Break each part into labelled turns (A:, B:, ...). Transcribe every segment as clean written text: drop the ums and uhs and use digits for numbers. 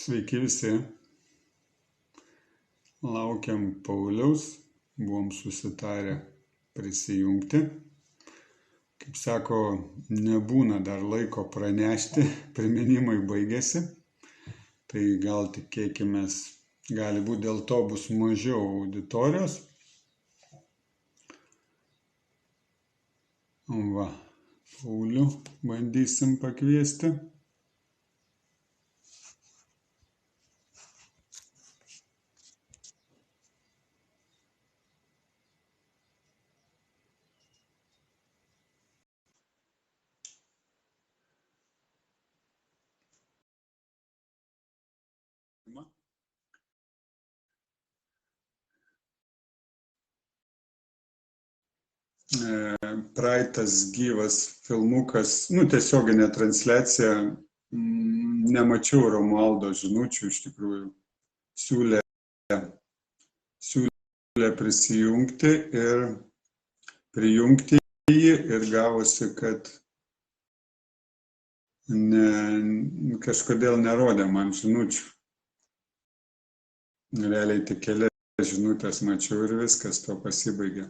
A: Sveiki visi. Laukiam Pauliaus. Buvom susitarę prisijungti. Kaip sako, nebūna dar laiko pranešti, priminimai baigėsi. Tai gal tikėkimės, gali būti dėl to bus mažiau auditorijos. Va, Paulių bandysim pakviesti. Praeitas gyvas filmukas, tiesioginė transliacija, nemačiau Romualdo žinučių, iš tikrųjų siūlė prisijungti ir prijungti jį ir gavosi, kad kažkodėl nerodė man žinučių. Realiai tik kelias žinutės mačiau ir viskas, to pasibaigė.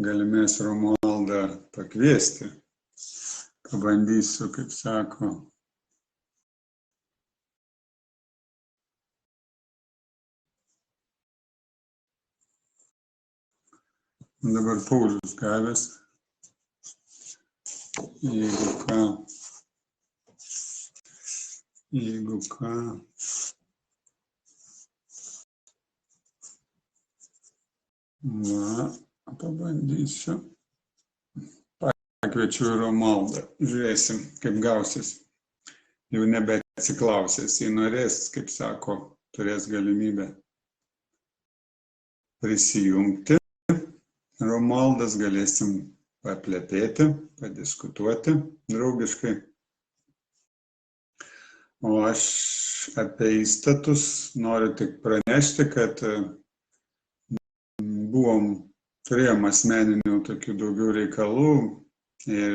A: Galimės Romualdą pakviesti. Pabandysiu, kaip sako. Dabar Paulius gavęs. Jeigu ką. Va. Pabandysiu. Pakviečiu Romualdą. Žiūrėsim, kaip gausis. Jau nebeatsiklausęs. Jei norės, kaip sako, turės galimybę prisijungti. Romualdas galėsim paplepėti, padiskutuoti draugiškai. O aš apie įstatus noriu tik pranešti, kad turėjom asmeninių tokių daugiau reikalų ir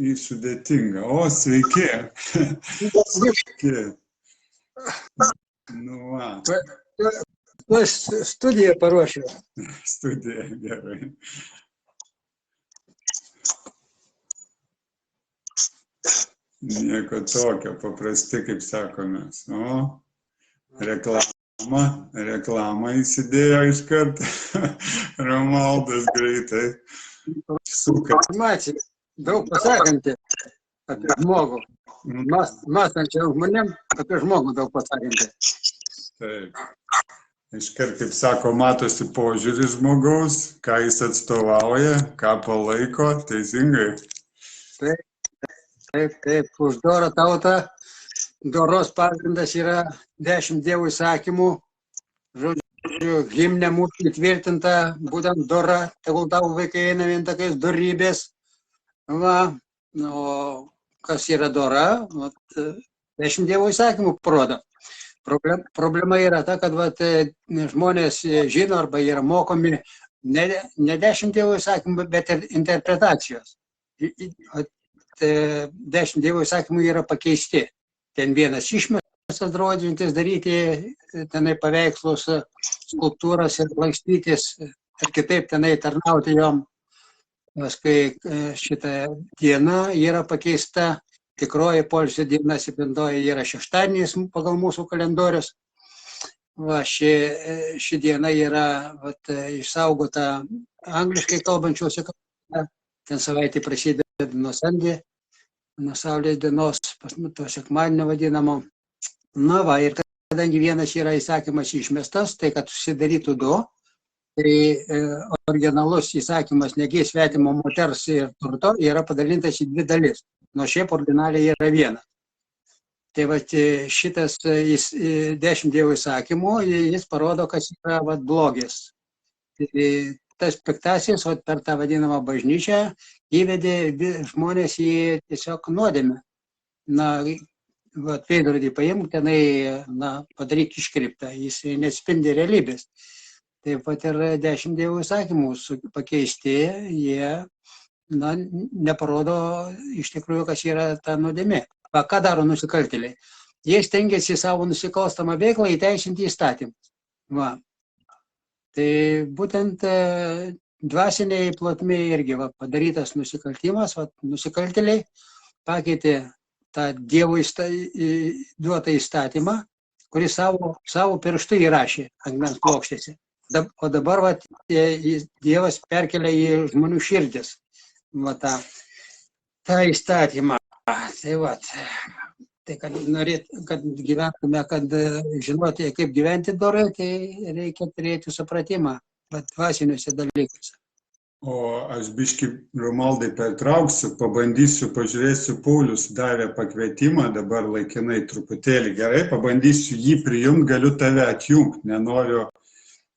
A: į sudėtingą. O, sveiki! Sveiki! Nu, va.
B: Aš studiją paruošiu.
A: Studija, gerai. Nieko tokio, paprasti, kaip sakome. O, reklamą įsidėjo iškart. Romualdas greitai suka.
B: Informacija daug pasakanti apie žmogų. Mąstančiam žmonėm apie žmogų daug pasakanti.
A: Taip. Iškart, kaip sako, matosi požiūris žmogaus, ką jis atstovauja, ką palaiko, teisingai.
B: Taip, už dorą tautą. Doros pagrindas yra 10 Dievo įsakymų. Žodžiu, himne mūsų įtvirtinta būtent dora, tegul tavo vaikai eina vien takais dorybės. Va, o kas yra dora? 10 Dievo įsakymų parodo. Problema yra ta, kad žmonės žino arba yra mokomi ne 10 Dievo įsakymų, bet ir interpretacijos. 10 Dievo įsakymų yra pakeisti. Ten vienas išmestas draudžiantis daryti tenai paveikslus, skulptūras ir lakstytis ir kitaip tenai tarnauti jom. Kai šita diena yra pakeista, tikroji poilsio diena 7 yra šeštadienis pagal mūsų kalendorius. Va, ši diena yra išsaugota angliškai kalbančiuose kalbose. Ten savaitė prasideda nuo Sunday, nuo Saulės dienos, to sekmadienio vadinamo. Na va, ir kadangi vienas yra įsakymas išmestas, tai kad susidarytų du, tai originalus įsakymas negei svetimo moters ir turto yra padalintas į 2 dalis. Nuo šiaip originaliai yra viena. Tai šitas 10 Dievo įsakymų, jis parodo, kas yra blogis. Tas piktasis, per tą vadinamą bažnyčią, įvedė žmonės į tiesiog nuodėmę. Na, veidrodį paimk, tenai, padaryk iškreiptą, jis neatspindi realybės. taip pat ir 10 Dievo įsakymų pakeisti, jie neparodo iš tikrųjų, kas yra ta nuodėmė. Ką daro nusikaltėliai? Jie stengiasi savo nusikalstamą veiklą įteisinti įstatymus. Va. Tai būtent dvasiniai plotmėje irgi padarytas nusikaltimas, nusikaltėliai pakeitė tą Dievo duotą įstatymą, kurį savo pirštu įrašė akmens plokštėse. O dabar Dievas perkelia į žmonių širdis tą įstatymą. Tai kad gyventume, kad žinoti, kaip gyventi dorai, tai reikia turėti supratimą dvasiniuose dalykuose.
A: O aš biškį Romaldai pertrauksiu, pabandysiu, pažiūrėsiu, Paulius davė pakvietimą, dabar laikinai truputėlį gerai, pabandysiu jį prijungti, galiu tave atjungti, nenoriu,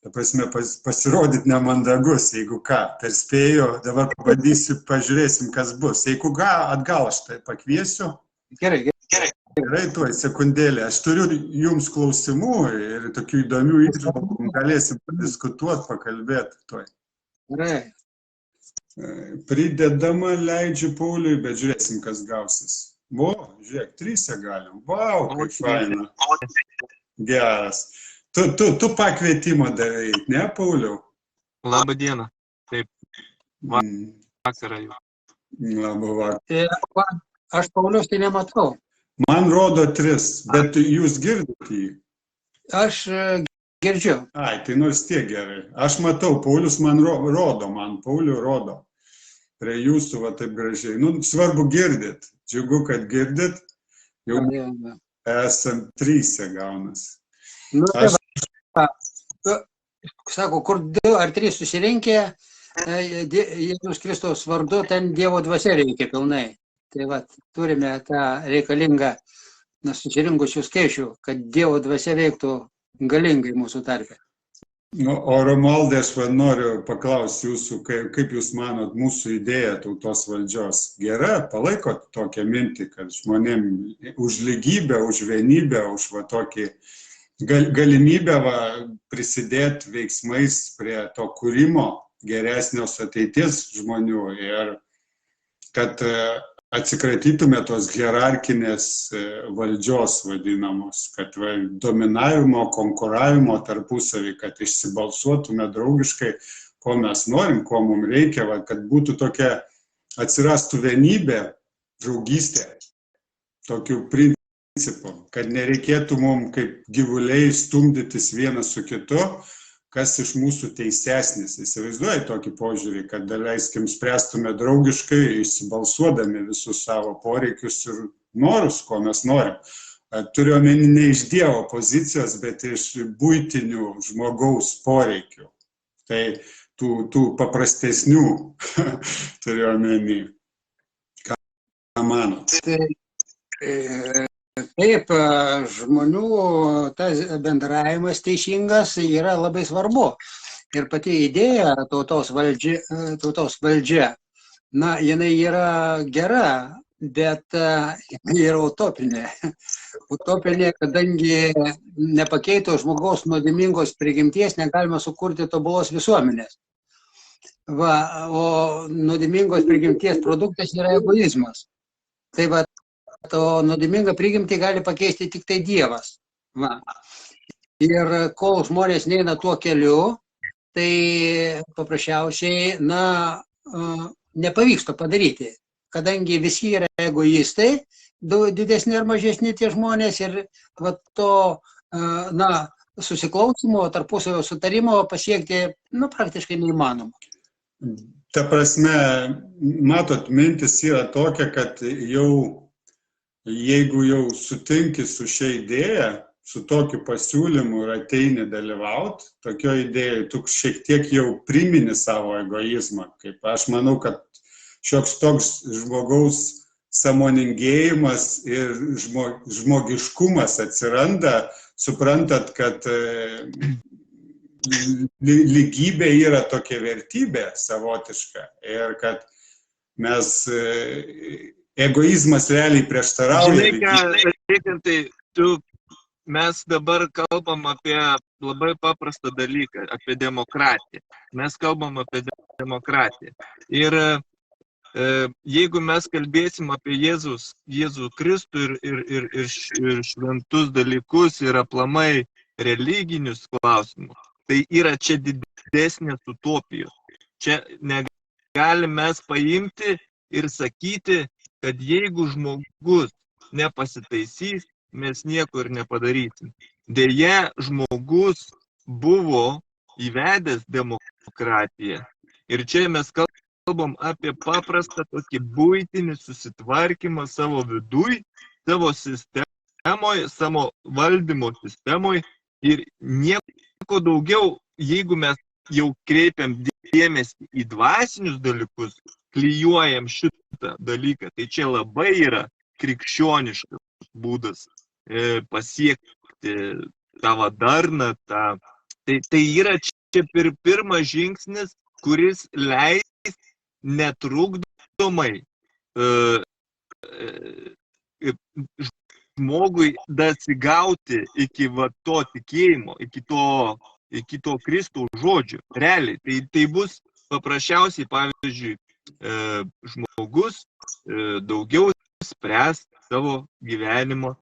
A: ta prasme, pasirodyti nemandagus, jeigu ką, perspėjo, dabar pabandysiu, pažiūrėsim, kas bus. Jeigu ką, atgal aš tai pakviesiu.
B: Gerai.
A: Gerai, tuoj, sekundėlė. Aš turiu jums klausimų ir tokių įdomių įžvalgų, galėsim padiskutuoti, pakalbėti tuoj.
B: Gerai.
A: Pridedama leidžiu Pauliui, bet žiūrėsim, kas gausis. Žiūrėk, 3 galim. Vau, kaip faina. Geras. Tu pakvietimą davai, ne, Pauliau?
C: Labą dieną. Taip. Vakarą jau.
A: Labą vakarą.
B: Aš Paulius tai nematau.
A: Man rodo 3, bet jūs girdite jį?
B: Aš girdžiu.
A: Tai nors tiek gerai. Aš matau, Paulius man rodo, Paulių rodo. Prie jūsų taip gražiai. Svarbu girdit. Džiugu, kad girdit. Jau esam 3 gaunas.
B: Sako, kur 2 ar 3 susirinkę, Jėzus Kristaus vardu, ten Dievo dvasia reikia pilnai. Tai turime tą reikalingą susirinkusių skaičių, kad Dievo dvasia veiktų galingai mūsų tarpe.
A: O Romaldai, aš noriu paklausti jūsų, kaip jūs manot, mūsų idėja tautos valdžios gera, palaikot tokią mintį, kad žmonėm už lygybę, už vienybę, už tokį galimybę prisidėti veiksmais prie to kūrimo geresnios ateities žmonių ir kad atsikratytume tos hierarkinės valdžios vadinamos, kad dominavimo, konkuravimo tarpusavį, kad išsibalsuotume draugiškai, ko mes norim, ko mums reikia, kad būtų tokia, atsirastų vienybė, draugystė, tokiu principu, kad nereikėtų mums kaip gyvuliai stumdytis vienas su kitu, kas iš mūsų teisesnis. Įsivaizduoji tokį požiūrį, kad daleiskim spręstume draugiškai, išsibalsuodami visus savo poreikius ir norus, ko mes norim. Turiu omeny ne iš Dievo pozicijos, bet iš buitinių žmogaus poreikių. Tai tų paprastesnių turiu omeny. Ką manot?
B: Taip, žmonių tas bendravimas teisingas yra labai svarbu. Ir pati idėja tautos valdžia, jinai yra gera, bet jinai yra utopinė. Utopinė, kadangi nepakeitus žmogaus nuodėmingos prigimties negalima sukurti tobulos visuomenės. O nuodėmingos prigimties produktas yra egoizmas. Tai o nuodėmingą prigimtį gali pakeisti tik tai Dievas. Ir kol žmonės neina tuo keliu, tai paprasčiausiai, nepavyks to padaryti. Kadangi visi yra egoistai, didesni ar mažesni tie žmonės ir to susiklausimo, tarpusavio sutarimo pasiekti, praktiškai neįmanoma.
A: Ta prasme, matot, mintis yra tokia, kad jeigu jau sutinki su šia idėja, su tokiu pasiūlymu ir ateini dalyvauti, tokio idėjai, tu šiek tiek jau primini savo egoizmą. Kaip aš manau, kad šioks toks žmogaus sąmoningėjimas ir žmogiškumas atsiranda, suprantat, kad lygybė yra tokia vertybė savotiška ir kad mes egoizmas realiai prieštarauja.
C: Žinai ką, mes dabar kalbam apie labai paprastą dalyką apie demokratiją. Mes kalbam apie demokratiją. Ir jeigu mes kalbėsim apie Jėzų Kristų ir šventus dalykus ir aplamai religinius klausimus, tai yra čia didesnės utopijos. Čia negalim mes paimti ir sakyti, kad jeigu žmogus nepasitaisys, mes nieko ir nepadarysim. Deja, žmogus buvo įvedęs demokratiją. Ir čia mes kalbam apie paprastą tokį buitinį susitvarkymą savo viduj, savo sistemoje, savo valdymo sistemoje ir nieko daugiau, jeigu mes jau kreipiam dėmesį į dvasinius dalykus, klijuojam šitą dalyką, tai čia labai yra krikščioniškas būdas pasiekti tą darną. Tai yra čia pirmas žingsnis, kuris leis netrukdomai žmogui dasigauti iki to tikėjimo, iki to Kristaus žodžio. Realiai, tai bus paprasčiausiai, pavyzdžiui, žmogus daugiau spręs savo gyvenimo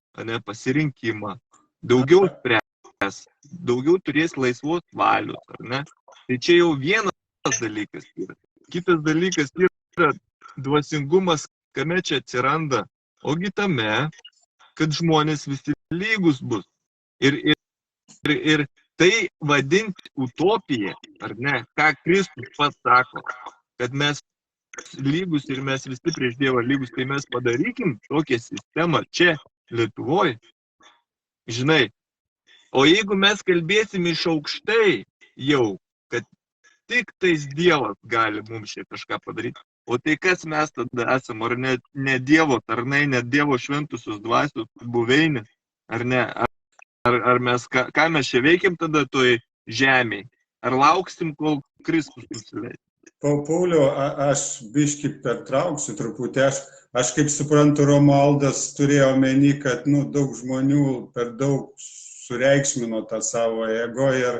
C: pasirinkimą, daugiau spręs, daugiau turės laisvos valios, ar ne? Tai čia jau vienas dalykas yra. Kitas dalykas yra dvasingumas, kame čia atsiranda, ogi tame, kad žmonės visi lygus bus. Ir tai vadinti utopiją, ar ne, ką Kristus pats sako, kad mes lygus ir mes visi prieš Dievą lygus, tai mes padarykim tokią sistemą čia Lietuvoje. Žinai, o jeigu mes kalbėsim iš aukštai jau, kad tik tais Dievas gali mums čia kažką padaryti, o tai kas mes tada esam, ar ne Dievo tarnai, ne Dievo šventusios dvasios buveinės, ar ne, ar mes, ką mes čia veikiam tada toj žemėje, ar lauksim, kol Kristus nusileis.
A: Pauliau, aš biškį pertrauksiu truputį, aš kaip suprantu, Romualdas turėjo omeny, kad daug žmonių per daug sureikšmino tą savo ego ir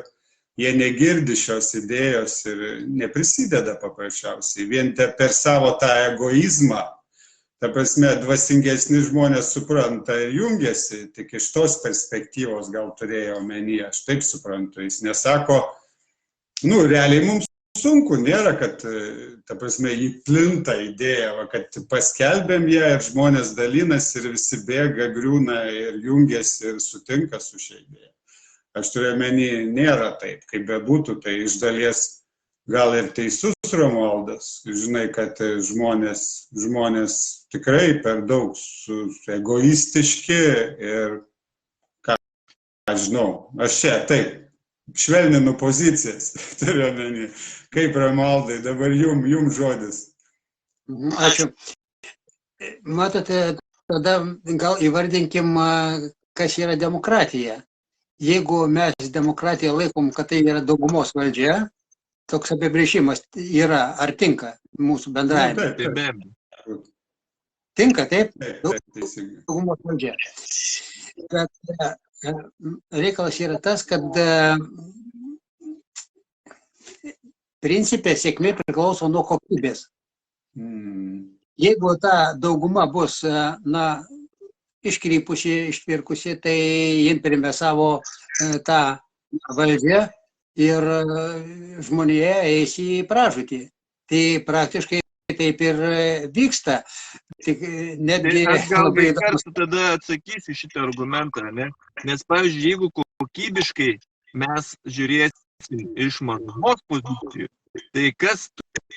A: jie negirdi šios idėjos ir neprisideda paprasčiausiai. Vien per savo tą egoizmą, ta prasme, dvasingesni žmonės supranta ir jungiasi, tik iš tos perspektyvos gal turėjo omeny, aš taip suprantu. Jis nesako, realiai mums sunku, nėra, kad, ta prasme, įplinta idėja, kad paskelbėm ją ir žmonės dalinasi ir visi bėga, griūna ir jungiasi ir sutinka su šia idėja. Aš turiu omeny, nėra taip, kaip bebūtų, tai iš dalies gal ir teisus Romualdas, žinai, kad žmonės tikrai per daug egoistiški ir, ką žinau, aš čia taip, švelninu pozicijas, turiu omeny. Kaip, Romualdai, dabar jum žodis.
B: Ačiū. Matote, tada gal įvardinkim, kas yra demokratija. Jeigu mes demokratiją laikom, kad tai yra daugumos valdžia, toks apibrėžimas yra, ar tinka mūsų bendravime?
A: Taip.
B: Tinka, taip?
A: Taip, teisingai.
B: Daugumos valdžia. Bet reikalas yra tas, kad principė sėkmė priklauso nuo kokybės. Jeigu ta dauguma bus, iškrypusi, išpirkusi, tai jin primė savo tą valdžią ir žmonėje eis į pražūtį. Tai praktiškai taip ir vyksta. Tik netgi...
C: Aš gal kartu tada atsakysiu šitą argumentą, ne? Nes, pavyzdžiui, jeigu kokybiškai mes žiūrėsim iš mažumos pozicijų, tai kas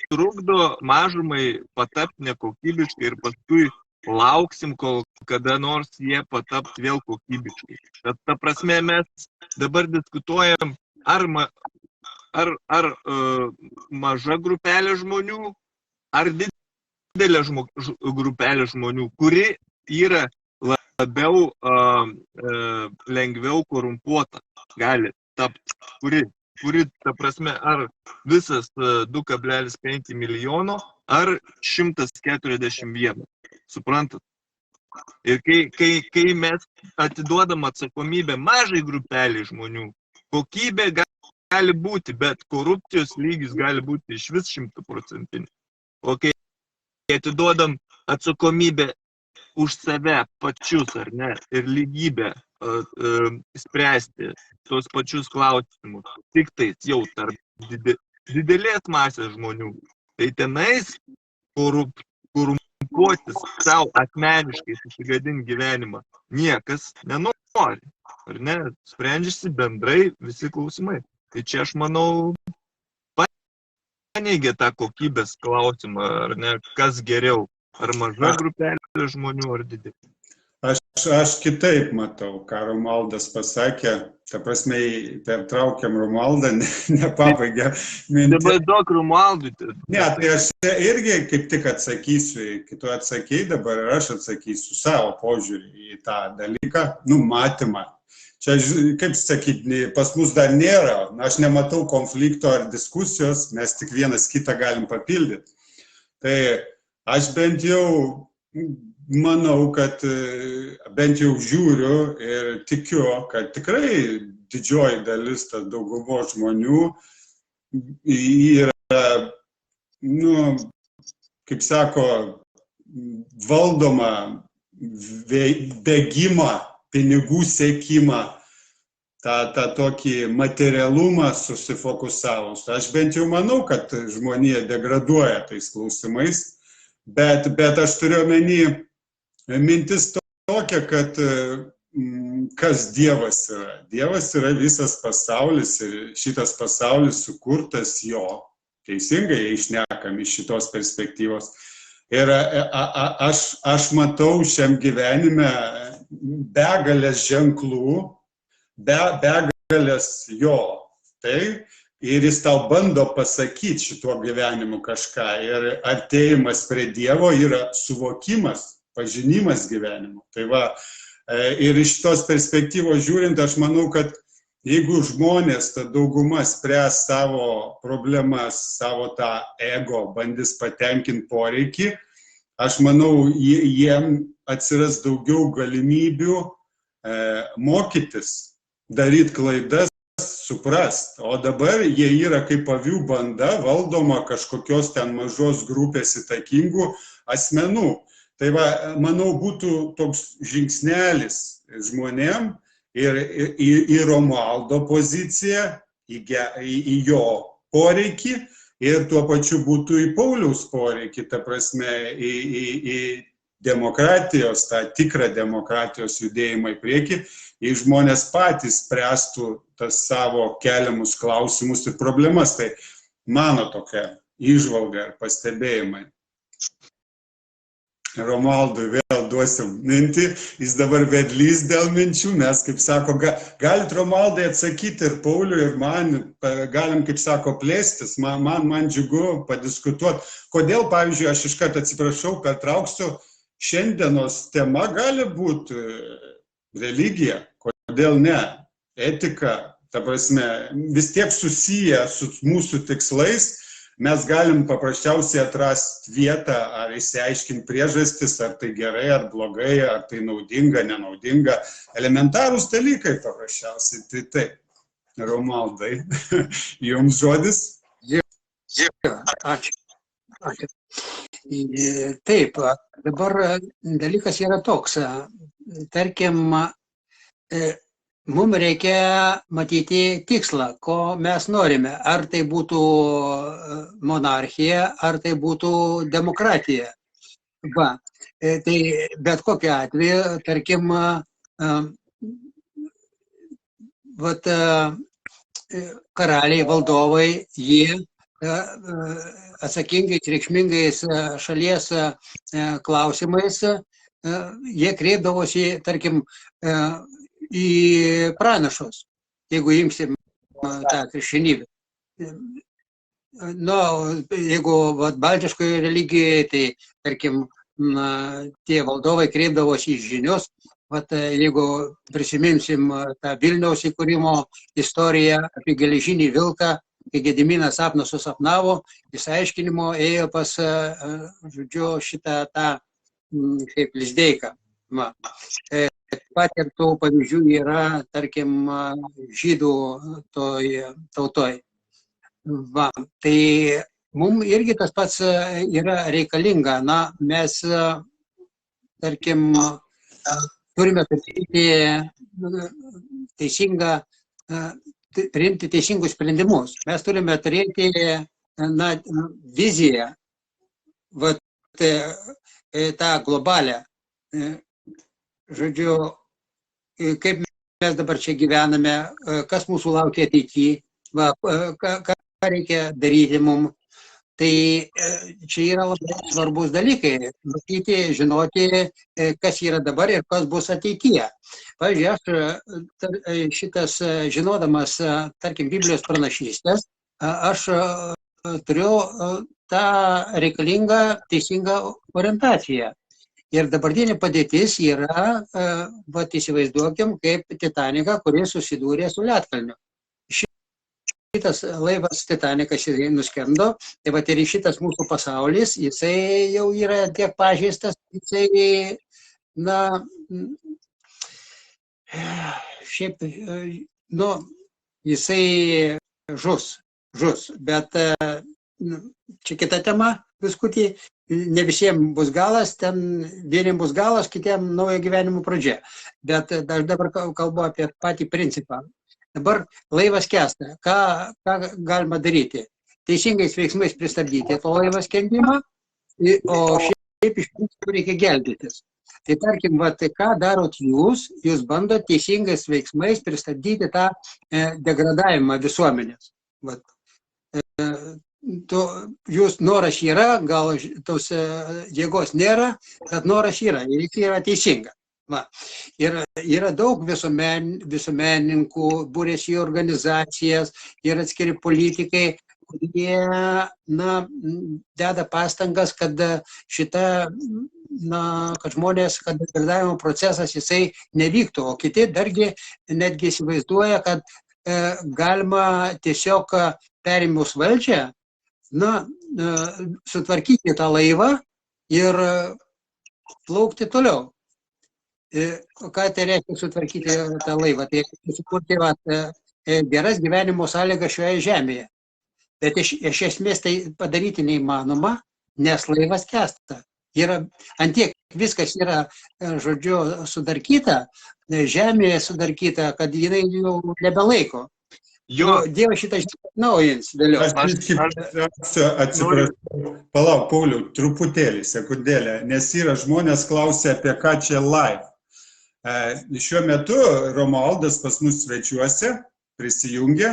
C: trukdo mažumai patapti nekokybiškai ir paskui lauksim, kol kada nors jie pataps vėl kokybiškai. Bet ta prasme mes dabar diskutuojam, ar maža grupelė žmonių, ar didelė grupelė žmonių, kuri yra labiau lengviau korumpuota, gali tapti, kuri, ta prasme, ar visas 2,5 milijono, ar 141. Suprantat? Ir kai mes atiduodam atsakomybę mažai grupelį žmonių, kokybė gali būti, bet korupcijos lygis gali būti iš vis 100%. O kai atiduodam atsakomybę už save pačius, ar ne, ir lygybę spręsti tos pačius klausimus, tik tais jau tarp didelės masės žmonių, tai tenais korumpuotis savo asmeniškai susigadinti gyvenimą niekas nenori, ar ne, sprendžiasi bendrai visi klausimai. Tai čia aš manau paneigia tą kokybės klausimą, ar ne, kas geriau, ar maža grupelė žmonių, ar didelė.
A: Aš kitaip matau, ką Romualdas pasakė, ta prasme, pertraukiam Romualdą, nepabaigė mintį.
C: Dabar daug Romualdui.
A: Ne, tai aš irgi kaip tik atsakysiu, kai tu atsakei, dabar ir aš atsakysiu savo požiūrį į tą dalyką, matymą. Čia, kaip sakyti, pas mus dar nėra, aš nematau konflikto ar diskusijos, mes tik vienas kitą galim papildyti. Tai aš bent jau manau, kad bent jau žiūriu ir tikiu, kad tikrai didžioji dalis ta daugumo žmonių yra, kaip sako, valdoma bėgimą, pinigų sekimą, tą tokį materialumą susifokusavus. Aš bent jau manau, kad žmonija degraduoja tais klausimais, bet aš turiu omeny mintis tokia, kad kas Dievas yra. Dievas yra visas pasaulis ir šitas pasaulis sukurtas jo. Teisingai, jei šnekam iš šitos perspektyvos. Ir aš matau šiam gyvenime begalės ženklų, begalės jo. Tai ir jis tau bando pasakyti šituo gyvenimu kažką. Ir artėjimas prie Dievo yra suvokimas, pažinimas gyvenimo. Tai va, ir iš tos perspektyvos žiūrint, aš manau, kad jeigu žmonės, ta dauguma spręs savo problemas, savo tą ego, bandys patenkinti poreikį, aš manau, jiem atsiras daugiau galimybių mokytis, daryti klaidas, suprast. O dabar jie yra kaip avių banda, valdoma kažkokios ten mažos grupės įtakingų asmenų. Tai va, manau, būtų toks žingsnelis žmonėm ir į Romualdo poziciją, į jo poreikį ir tuo pačiu būtų į Pauliaus poreikį, ta prasme, į demokratijos, tą tikrą demokratijos judėjimą į priekį, jei žmonės patys spręstų tas savo keliamus klausimus ir problemas. Tai mano tokia įžvalga ir pastebėjimai. Romualdui vėl duosim mintį, jis dabar vedlys dėl minčių, mes, kaip sako, galit Romualdai atsakyti ir Pauliui, ir man, galim, kaip sako, plėstis, man džiugu padiskutuoti. Kodėl, pavyzdžiui, aš iškart atsiprašau, pertrauksiu, šiandienos tema gali būti religija, kodėl ne, etika, ta prasme, vis tiek susiję su mūsų tikslais. Mes galim paprasčiausiai atrasti vietą ar išsiaiškinti priežastis, ar tai gerai, ar blogai, ar tai naudinga, nenaudinga. Elementarūs dalykai paprasčiausiai. Tai taip, Romualdai, jums žodis?
B: Ačiū. Taip, dabar dalykas yra toks. Tarkim, mums reikia matyti tikslą, ko mes norime. Ar tai būtų monarchija, ar tai būtų demokratija. Va, tai bet kokiu atveju, tarkim, karaliai, valdovai, jie atsakingais, reikšmingais šalies klausimais, jie kreipdavosi, tarkim, į pranašus, jeigu imsim tą krikščionybę. Jeigu baltiškoje religijoje, tai, tarkim, tie valdovai kreipdavosi į žinius, jeigu prisiminsim tą Vilniaus įkūrimo istoriją apie geležinį vilką, kai Gediminas sapną susapnavo, išsiaiškinimo ėjo pas, žodžiu, šitą tą kaip Lizdeiką. pat ir tų pavyzdžių yra, tarkim, žydų tautoj. Va, tai mums irgi tas pats yra reikalinga. Na, mes, tarkim, turime priimti teisingus sprendimus. Mes turime turėti viziją, vat, tą globalę. Žodžiu, kaip mes dabar čia gyvename, kas mūsų laukia ateityje, ką reikia daryti mums. Tai čia yra labai svarbus dalykai, matyti, žinoti, kas yra dabar ir kas bus ateityje. Pavyzdžiui, aš šitas žinodamas, tarkim, Biblijos pranašystės, aš turiu tą reikalingą teisingą orientaciją. Ir dabartinė padėtis yra, įsivaizduokim, kaip Titaniką, kuris susidūrė su ledkalniu. Šitas laivas Titanikas nuskendo, tai va ir šitas mūsų pasaulis, jisai jau yra tiek pažeistas, jisai, šiaip, jisai žus, bet čia kita tema, diskutį, ne visiems bus galas, ten vieniems bus galas, kitiems naujo gyvenimo pradžia, bet aš dabar kalbu apie patį principą. Dabar laivas skęsta. Ką galima daryti? Teisingais veiksmais pristabdyti to laivas skendimą, o šiaip iš principo reikia gelbėtis. Tai tarkim, ką darot jūs? Jūs bandot teisingais veiksmais pristabdyti tą degradavimą visuomenės. Jūs noras yra, gal tos jėgos nėra, bet noras yra ir jis yra teisinga. Ir yra daug visuomenininkų, būrėsi į organizacijas ir atskiri politikai, kurie deda pastangas, kad kad žmonės, kad degradavimo procesas jisai nevyktų, o kiti dargi netgi įsivaizduoja, kad galima tiesiog perimus valdžią, sutvarkyti tą laivą ir plaukti toliau. Ką tai reiškia sutvarkyti tą laivą? Tai sukurti geras gyvenimo sąlygas šioje žemėje. Bet iš esmės tai padaryti neįmanoma, nes laivas skęsta. Antiek viskas yra, žodžiu, sudarkyta, žemėje sudarkyta, kad jinai jau nebelaiko. Dievas šitą naujins vėliau.
A: Atsiprašau, palauk, Pauliau, truputėlį, sekundėlę, nes yra žmonės klausia, apie ką čia live. Šiuo metu Romualdas pas mus svečiuose prisijungė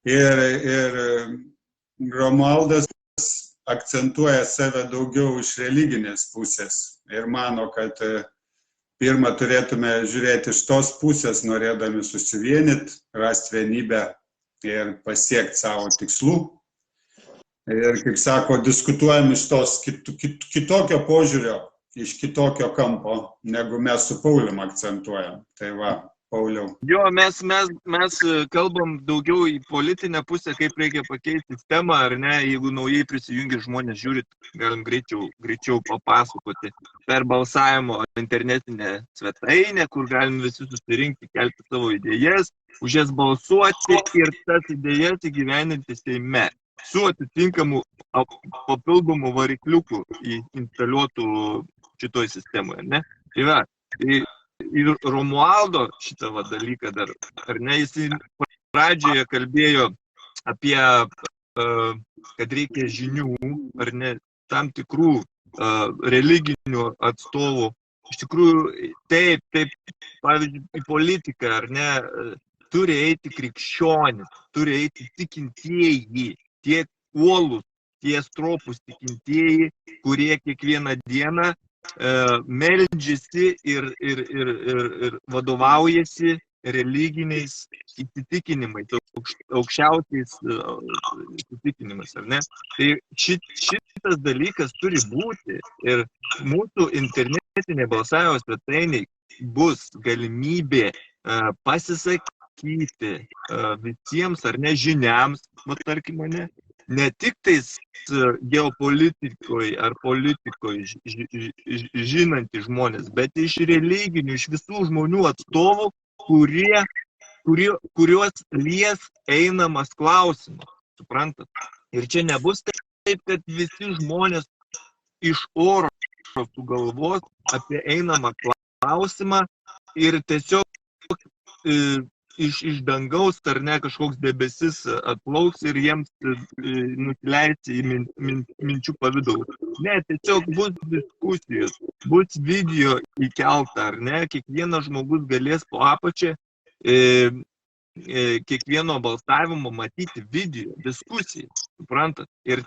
A: ir Romualdas akcentuoja save daugiau iš religinės pusės ir mano, kad pirmą turėtume žiūrėti iš tos pusės, norėdami susivienyti, rasti vienybę ir pasiekti savo tikslų. Ir, kaip sako, diskutuojam iš tos kitokio požiūrio, iš kitokio kampo, negu mes su Paulium akcentuojam. Tai va, Pauliau.
C: Mes kalbam daugiau į politinę pusę, kaip reikia pakeisti sistemą, ar ne, jeigu naujai prisijungia žmonės, žiūrit, galim greičiau papasakoti per balsavimo internetinę svetainę, kur galim visi susirinkti, kelti savo idėjas, už jas balsuoti ir tas idėjas įgyvendinti Seime su atitinkamu papildomu varikliuku instaliuotų šitoj sistemoje, ne? Tai va, ir Romualdo šitą dalyką dar, ar ne, jis pradžioje kalbėjo apie, kad reikia žinių, ar ne, tam tikrų religinių atstovų. Iš tikrųjų, taip, pavyzdžiui, į politiką, ar ne, turi eiti krikščionis, turi eiti tikintieji, tie uolūs, tie stropūs tikintieji, kurie kiekvieną dieną meldžiasi ir vadovaujasi religiniais įsitikinimais, aukščiausiais įsitikinimais, ar ne? Tai šitas dalykas turi būti ir mūsų internetinė balsavimo svetainė bus galimybė pasisakyti visiems, ar ne, žiniams, tarkim, ne, ne tik tais geopolitikoje ar politikoje žinantys žmonės, bet iš religinių, iš visų žmonių atstovų, kuriuos lies einamas klausimas, suprantat? Ir čia nebus taip, kad visi žmonės iš oro sugalvos apie einamą klausimą ir tiesiog iš dangaus ar ne kažkoks debesis atplauks ir jiems nusileis į minčių pavidalus. Ne, tiesiog bus diskusijos, bus video įkelta, ar ne, kiekvienas žmogus galės po apačią kiekvieno balsavimo matyti video, diskusiją, suprantat? Ir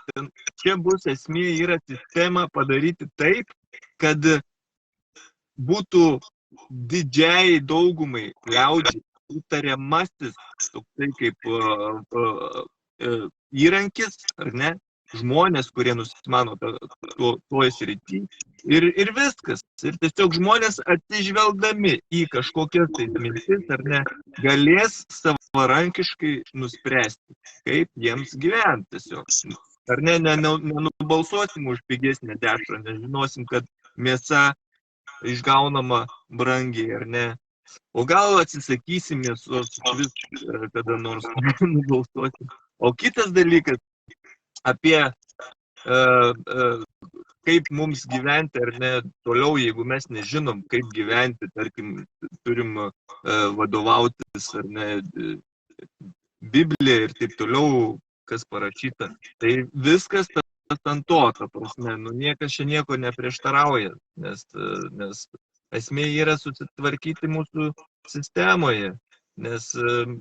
C: čia bus esmė yra sistema padaryti taip, kad būtų didžiai daugumai liaudžiai įtariamasis toksai kaip įrankis, ar ne, žmonės, kurie nusimano toj srity ir viskas. Ir tiesiog žmonės atsižvelgdami į kažkokias tai mintis, ar ne, galės savarankiškai nuspręsti, kaip jiems gyventi tiesiog. Ar ne, nenubalsuosim už pigesnę dešrą, nežinosim, kad mėsa išgaunama brangiai, ar ne. O gal atsisakysim mėsos vis kada nors nubalsuosim. O kitas dalykas apie kaip mums gyventi, ar ne, toliau, jeigu mes nežinom, kaip gyventi, tarkim, turim vadovautis, ar ne, Biblija ir taip toliau, kas parašyta. Tai viskas ant to, ta prasme, niekas čia nieko neprieštarauja, nes esmė yra susitvarkyti mūsų sistemoje, nes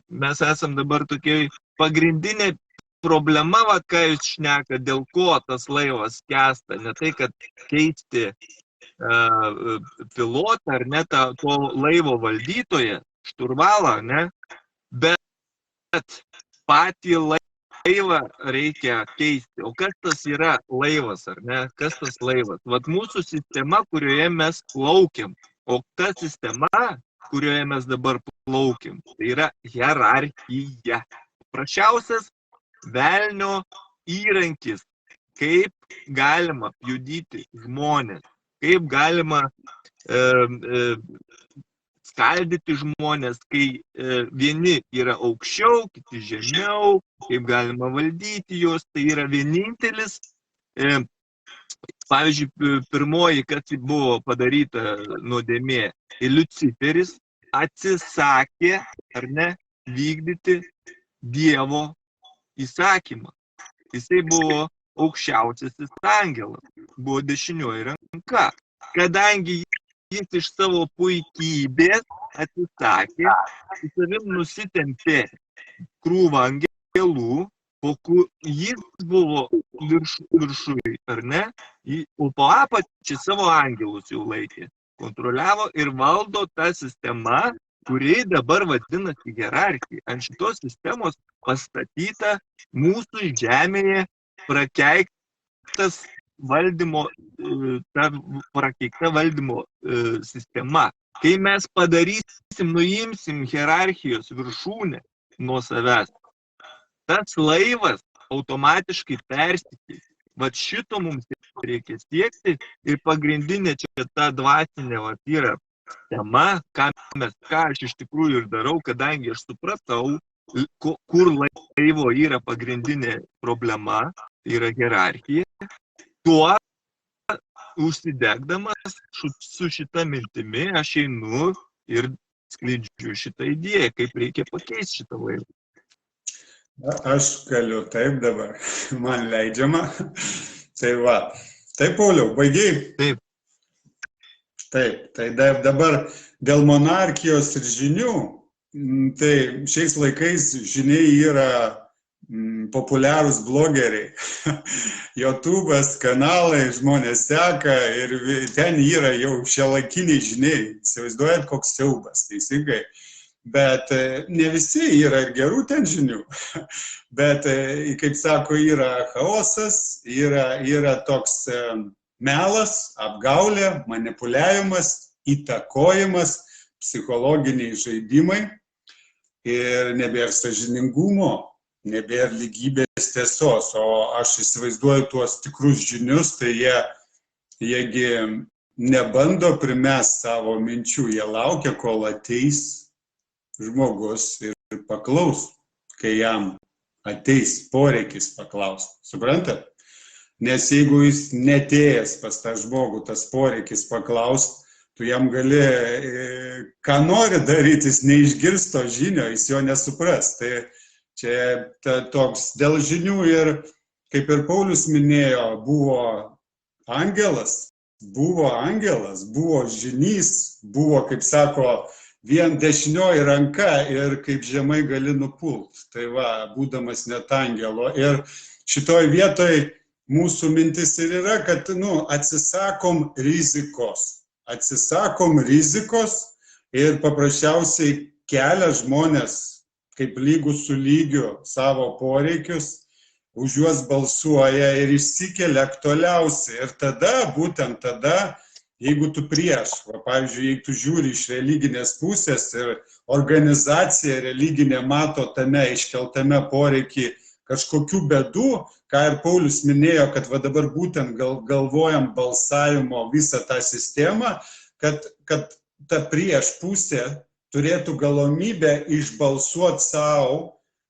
C: mes esam dabar tokiai pagrindinė problema, va, ką jūs šneka, dėl ko tas laivas skęsta, ne tai, kad keisti pilotą, ar ne, to laivo valdytoją, šturvalą, ne, bet patį laivą reikia keisti. O kas tas yra laivas, ar ne, kas tas laivas? Vat mūsų sistema, kurioje mes plaukiam, o ta sistema, kurioje mes dabar plaukiam, tai yra hierarchija. Paprasčiausias velnio įrankis, kaip galima pjudyti žmonės, kaip galima skaldyti žmonės, kai vieni yra aukščiau, kiti žemiau, kaip galima valdyti juos, tai yra vienintelis, pavyzdžiui, pirmoji, kas buvo padaryta nuodėmė, Liuciferis atsisakė, ar ne, vykdyti Dievo įsakymą. Jisai buvo aukščiausiasis angelas, buvo dešinioji ranka. Kadangi jis iš savo puikybės atsisakė, su savim nusitempė krūvą angelų, jis buvo viršui, ar ne, o po apačią savo angelus jau laikė, kontroliavo ir valdo tą sistemą, kuri dabar vadinasi hierarchija. Ant šitos sistemos pastatyta mūsų žemėje prakeiktas valdymo, ta prakeikta valdymo sistema. Kai mes padarysim, nuimsim hierarchijos viršūnę nuo savęs, tas laivas automatiškai persikeis. Vat šito mums reikia siekti ir pagrindinė čia ta dvasinė yra tema, ką aš iš tikrųjų ir darau, kadangi aš supratau, kur laivo yra pagrindinė problema, yra hierarchija, tuo užsidegdamas su šita mintimi aš einu ir skleidžiu šitą idėją, kaip reikia pakeisti šitą laivą.
A: Aš galiu taip dabar, man leidžiama. Tai va, taip, Pauliau, baigiai?
C: Taip.
A: Taip, tai dabar dėl monarchijos ir žinių, tai šiais laikais žiniai yra populiarūs blogeriai. YouTube'as, kanalai, žmonės seka ir ten yra jau šiuolaikiniai žiniai. Įsivaizduojat, koks siaubas, teisingai. Bet ne visi yra ir gerų ten žinių. Bet, kaip sako, yra chaosas, yra toks melas, apgaulė, manipuliavimas, įtakojimas, psichologiniai žaidimai ir nebėra sąžiningumo. nebėra lygybės tiesos, o aš įsivaizduoju tuos tikrus žinius, tai jiegi nebando primest savo minčių, jie laukia, kol ateis žmogus ir paklaus, kai jam ateis poreikis paklausti. Suprantat? Nes jeigu jis netėjęs pas tą žmogų, tas poreikis paklausti, tu jam gali, ką nori daryti, jis neišgirs to žinio, jis jo nesupras. Tai čia toks dėl žinių ir, kaip ir Paulius minėjo, buvo angelas, buvo žinys, buvo, kaip sako, vien dešinioji ranka ir kaip žemai gali nupult. Tai va, būdamas net angelo. Ir šitoj vietoj mūsų mintis ir yra, kad atsisakom rizikos ir paprasčiausiai kelia žmonės kaip lygus su lygiu savo poreikius, už juos balsuoja ir išsikelia aktualiausiai. Ir tada, būtent tada, jeigu tu prieš, pavyzdžiui, jeigu tu žiūri iš religinės pusės ir organizacija religinė mato tame iškeltame poreikį kažkokių bėdų, ką ir Paulius minėjo, kad va dabar būtent galvojam balsavimo visą tą sistemą, kad ta prieš pusė turėtų galimybę išbalsuoti savo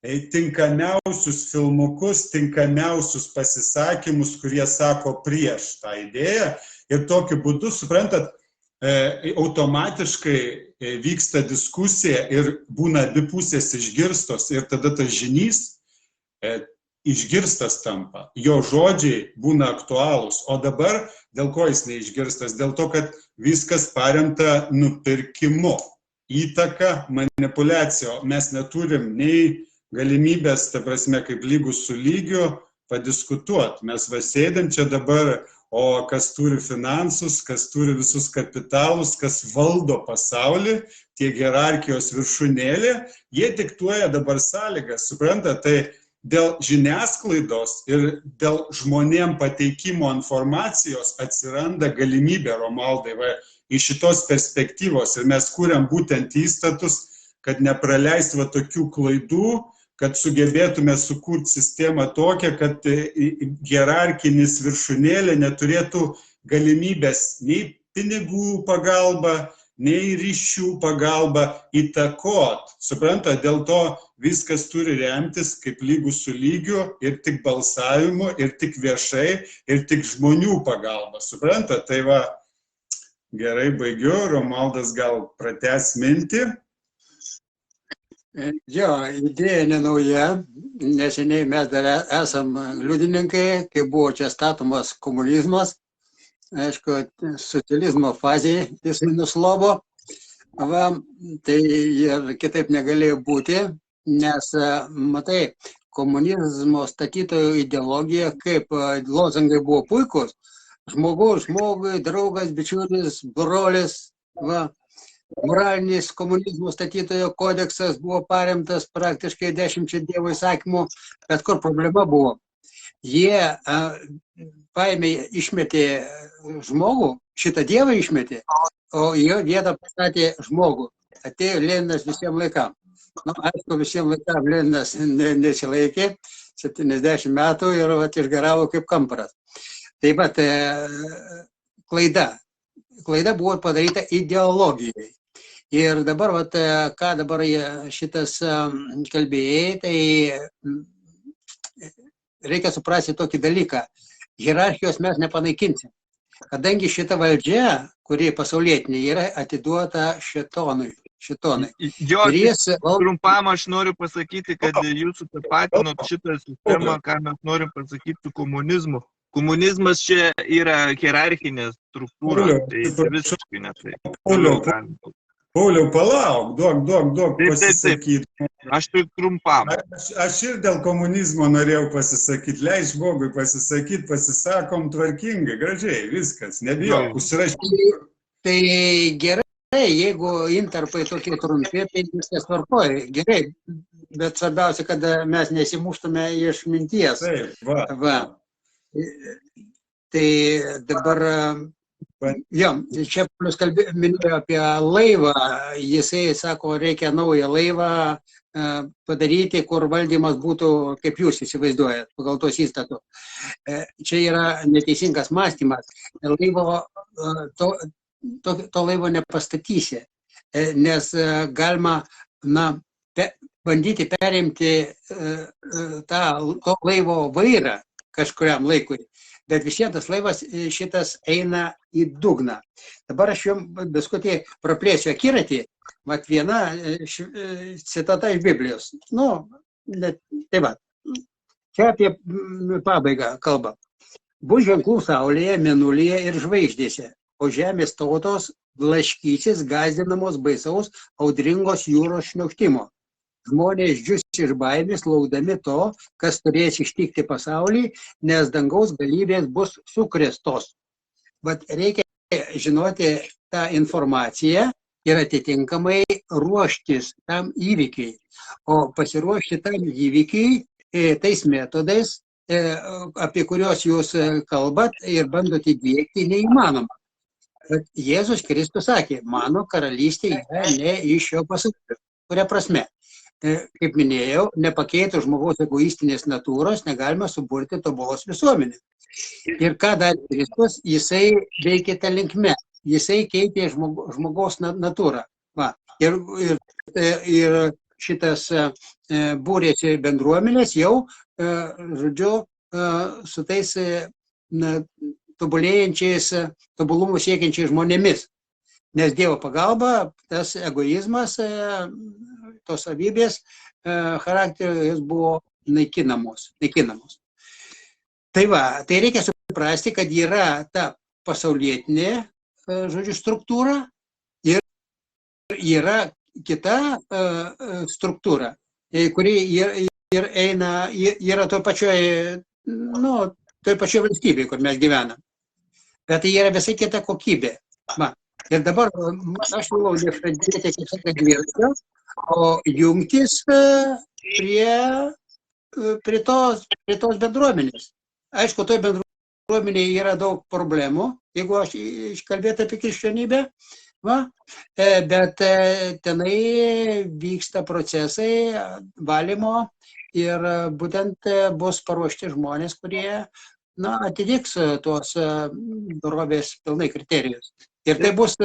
A: tinkamiausius filmukus, tinkamiausius pasisakymus, kurie sako prieš tą idėją. Ir tokiu būdu, suprantat, automatiškai vyksta diskusija ir būna abi pusės išgirstos ir tada tas žinys išgirstas tampa. Jo žodžiai būna aktualūs. O dabar dėl ko jis neišgirstas? Dėl to, kad viskas paremta nupirkimu, įtaka, manipuliacija. Mes neturim nei galimybės, ta prasme, kaip lygus su lygiu padiskutuoti. Mes va sėdėm čia dabar, o kas turi finansus, kas turi visus kapitalus, kas valdo pasaulį, tie hierarchijos viršūnėlė, jie diktuoja dabar sąlygas, supranta, tai dėl žiniasklaidos ir dėl žmonėm pateikimo informacijos atsiranda galimybė, Romaldai, va, iš šitos perspektyvos ir mes kuriam būtent įstatus, kad nepraleist va tokių klaidų, kad sugebėtume sukurti sistemą tokią, kad hierarchinis viršūnėlė neturėtų galimybės nei pinigų pagalba, nei ryšių pagalba įtakot. Supranta, dėl to viskas turi remtis kaip lygus su lygiu ir tik balsavimu, ir tik viešai, ir tik žmonių pagalba. Supranta, tai va, gerai baigiu, Romaldas gal pratęs mintį.
B: Jo, idėja nenauja, neseniai mes dar esam liudininkai, kai buvo čia statomas komunizmas, aišku, socializmo fazėje jis nuslobo, va, tai ir kitaip negalėjo būti, nes, matai, komunizmo statytojų ideologija, kaip lozungai buvo puikus, žmogui, draugas, bičiulis, brolis, va, moralinis komunizmo statytojo kodeksas buvo paremtas praktiškai 10 Dievo įsakymų, bet kur problema buvo. Jie paėmė, išmetė žmogų, šitą Dievą išmetė, o jo vietą pastatė žmogų. Atėjo Leninas visiems laikam. Nu, aišku, visiems laikam Leninas nesilaikė, 70 metų ir išgaravo kaip kamparas. Taip pat klaida buvo padaryta ideologijai. Ir dabar, ką dabar šitas kalbėjai, tai reikia suprasti tokį dalyką. Hierarchijos mes nepanaikinsim. Kadangi šita valdžia, kuri pasaulietinė, yra atiduota šitonai.
C: Jo, trumpam aš noriu pasakyti, kad jūs sutapatinot šitą sistemą, ką mes norim pasakyti su komunizmu. Komunizmas čia yra hierarchinė struktūra, tai visiškai ne tai.
A: Pauliau, palauk, duok pasisakyti.
C: Aš tik trumpam.
A: Aš ir dėl komunizmo norėjau pasisakyti, leis žmogui pasisakyti, pasisakom tvarkingai, gražiai, viskas, nebijok, užsirašyti.
B: Tai gerai, jeigu intarpai tokie trumpi, tai viskas tvarkoja, gerai, bet svarbiausia, kad mes nesimuštume iš minties.
A: Taip, va.
B: Tai dabar Jo, čia Paulius minėjo apie laivą, jisai sako, reikia naują laivą padaryti, kur valdymas būtų, kaip jūs įsivaizduojat, pagal tos įstatų. Čia yra neteisingas mąstymas. To laivo nepastatysi, nes galima bandyti perimti to laivo vairą kažkuriam laikui. Bet vis vien tas laivas šitas eina į dugną. Dabar aš jums biskutį praplėsiu akiratį. Vat viena citata iš Biblijos. Tai va. Čia apie pabaigą kalba. Bus ženklų saulėje, mėnulyje ir žvaigždėse, o žemės tautos blaškysis gąsdinamos baisaus audringos jūros šniokštimo. Žmonės džius iš baimės, laukdami to, kas turės ištikti pasaulį, nes dangaus galybės bus sukrėstos. Bet reikia žinoti tą informaciją ir atitinkamai ruoštis tam įvykiai. O pasiruošti tam įvykiai tais metodais, apie kuriuos jūs kalbat ir bandote įdėkti, neįmanoma. Bet Jėzus Kristus sakė, mano karalystė yra ne iš šio pasaulio. Kuria prasme? Kaip minėjau, nepakeitus žmogaus egoistinės natūros negalima suburti tobulos visuomenės. Ir ką darė Kristus, jisai veikė tą linkme, jisai keitė žmogaus natūrą. Va. Ir šitas būrėsi bendruomenės jau, žodžiu, su tais tobulėjančiais, tobulumų siekiančiais žmonėmis. Nes Dievo pagalba, tas egoizmas, tos savybės charakterio, jos buvo naikinamos. Tai va, tai reikia suprasti, kad yra ta pasaulietinė, žodžiu, struktūra ir yra kita struktūra, kuri yra toj pačioj valstybėje, kur mes gyvenam. Bet tai yra visai kita kokybė. Va. Ir dabar aš siūlau nešadėti, kaip sakė, dvirsio, o jungtis prie tos bendruomenės. Aišku, toj bendruomenėje yra daug problemų, jeigu aš iškalbėtų apie krikščionybę, bet tenai vyksta procesai valymo ir būtent bus paruošti žmonės, kurie atitiks tuos dorovės pilnai kriterijus. Ir tai bus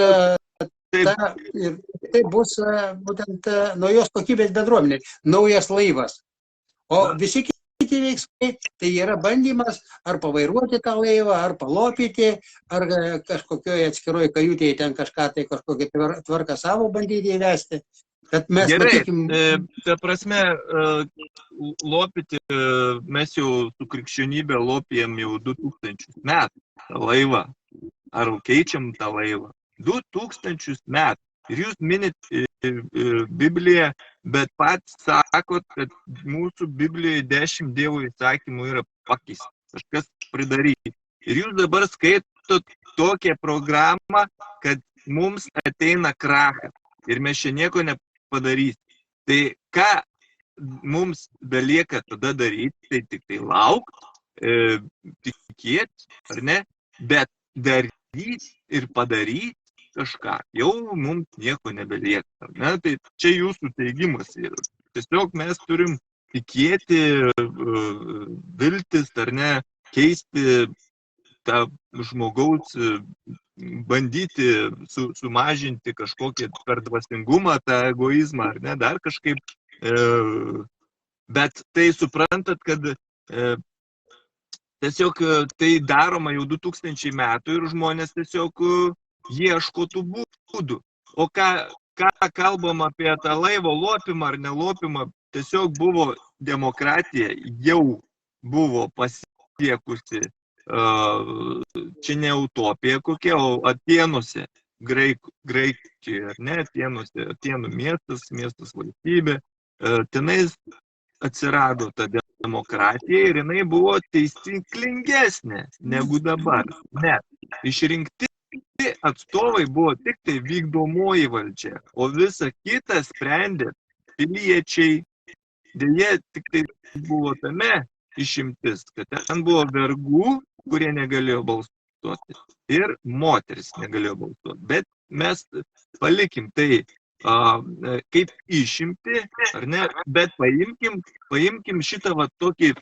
B: būtent naujos kokybės bendruomenė, naujas laivas. O visi kiti veiksmai, tai yra bandymas ar pavairuoti tą laivą, ar palopyti, ar kažkokioje atskiroje kajutėje ten kažkokią tvarką savo bandyti įvesti.
C: Gerai, ta prasme, lopyti mes jau su krikščionybė lopijam jau 2000 metų laivą. Ar keičiam tą laivą? 2000 metų. Ir jūs minit Bibliją, bet pats sakot, kad mūsų Biblijoje 10 Dievo įsakymų yra pakeisti, kažkas pridaryti. Ir jūs dabar skaitot tokią programą, kad mums ateina krachas ir mes čia nieko nepadarysim. Tai ką mums belieka tada daryti, tai tik tai laukti, tikėti, ar ne? Bet daryti ir padaryti kažką, jau mums nieko nebelieka. Ne? Tai čia jūsų teigimas yra. Tiesiog mes turim tikėti, viltis, ar ne, keisti tą žmogaus, bandyti sumažinti kažkokį per dvasingumą, tą egoizmą, ar ne, dar kažkaip. Bet tai suprantat, kad tiesiog tai daroma jau 2000 metų ir žmonės tiesiog ieško tų būdų. O ką kalbam apie tą laivo lopimą ar nelopimą, tiesiog buvo demokratija, jau buvo pasiekusi, čia ne utopija kokia, o Atėnuose, Graikijoje, ar ne, Atėnuose, Atėnų miestas valstybė, tenais atsirado ta demokratija ir jinai buvo teisinglingesnė negu dabar. Ne, išrinkti atstovai buvo tik tai vykdomoji valdžia, o visa kita sprendė piliečiai. Deja, tik tai buvo tame išimtis, kad ten buvo vergų, kurie negalėjo balsuoti. balsuoti ir moteris negalėjo balsuoti. Bet mes palikim tai kaip išimti, ar ne, bet paimkim šitą va tokį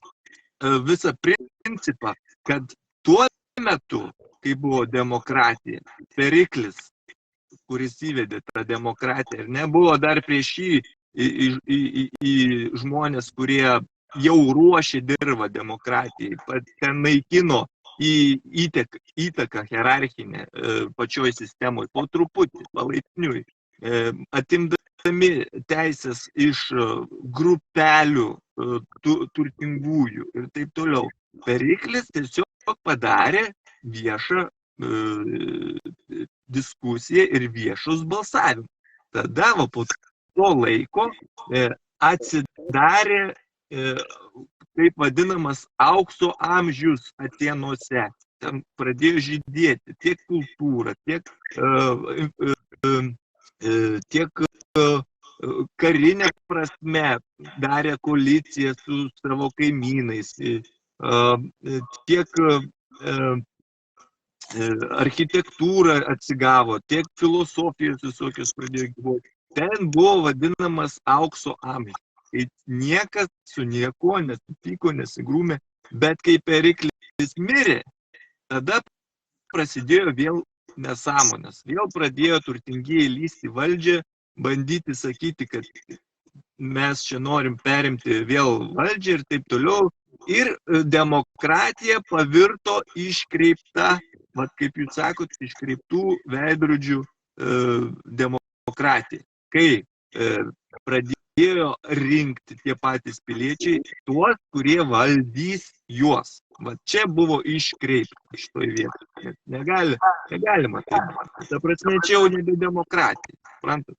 C: visą principą, kad tuo metu, kai buvo demokratija, Periklis, kuris įvedė tą demokratiją, ir nebuvo dar prieš jį į žmonės, kurie jau ruošė dirvą demokratijai, ten naikino įtaką hierarchinę pačioj sistemoje, po truputį, palaipsniui, atimdami teisės iš grupelių turtingųjų ir taip toliau. Periklis tiesiog padarė viešą diskusiją ir viešus balsavimus. Tada po to laiko atsidarė taip vadinamas aukso amžius Atėnuose. Ten pradėjo žydėti tiek kultūra, tiek karinė prasme darė koaliciją su savo kaimynais, tiek architektūra atsigavo, tiek filosofijos visokios pradėjo gyvuoti. Ten buvo vadinamas aukso amžius. Kai niekas su niekuo nesupyko, nesigrūmė, bet kai Periklis mirė, tada prasidėjo vėl nesąmonės. Vėl pradėjo turtingieji lysti valdžią, bandyti sakyti, kad mes čia norim perimti vėl valdžią ir taip toliau. Ir demokratija pavirto iškreipta, kaip jūs sakot, iškreiptų veidrodžių demokratija. Kai pradėjo rinkti tie patys piliečiai tuos, kurie valdys juos. Va čia buvo iškreipta šitoj vietoje. Negalima taip. Ta prasme, čia jau nebe demokratija. Suprantat?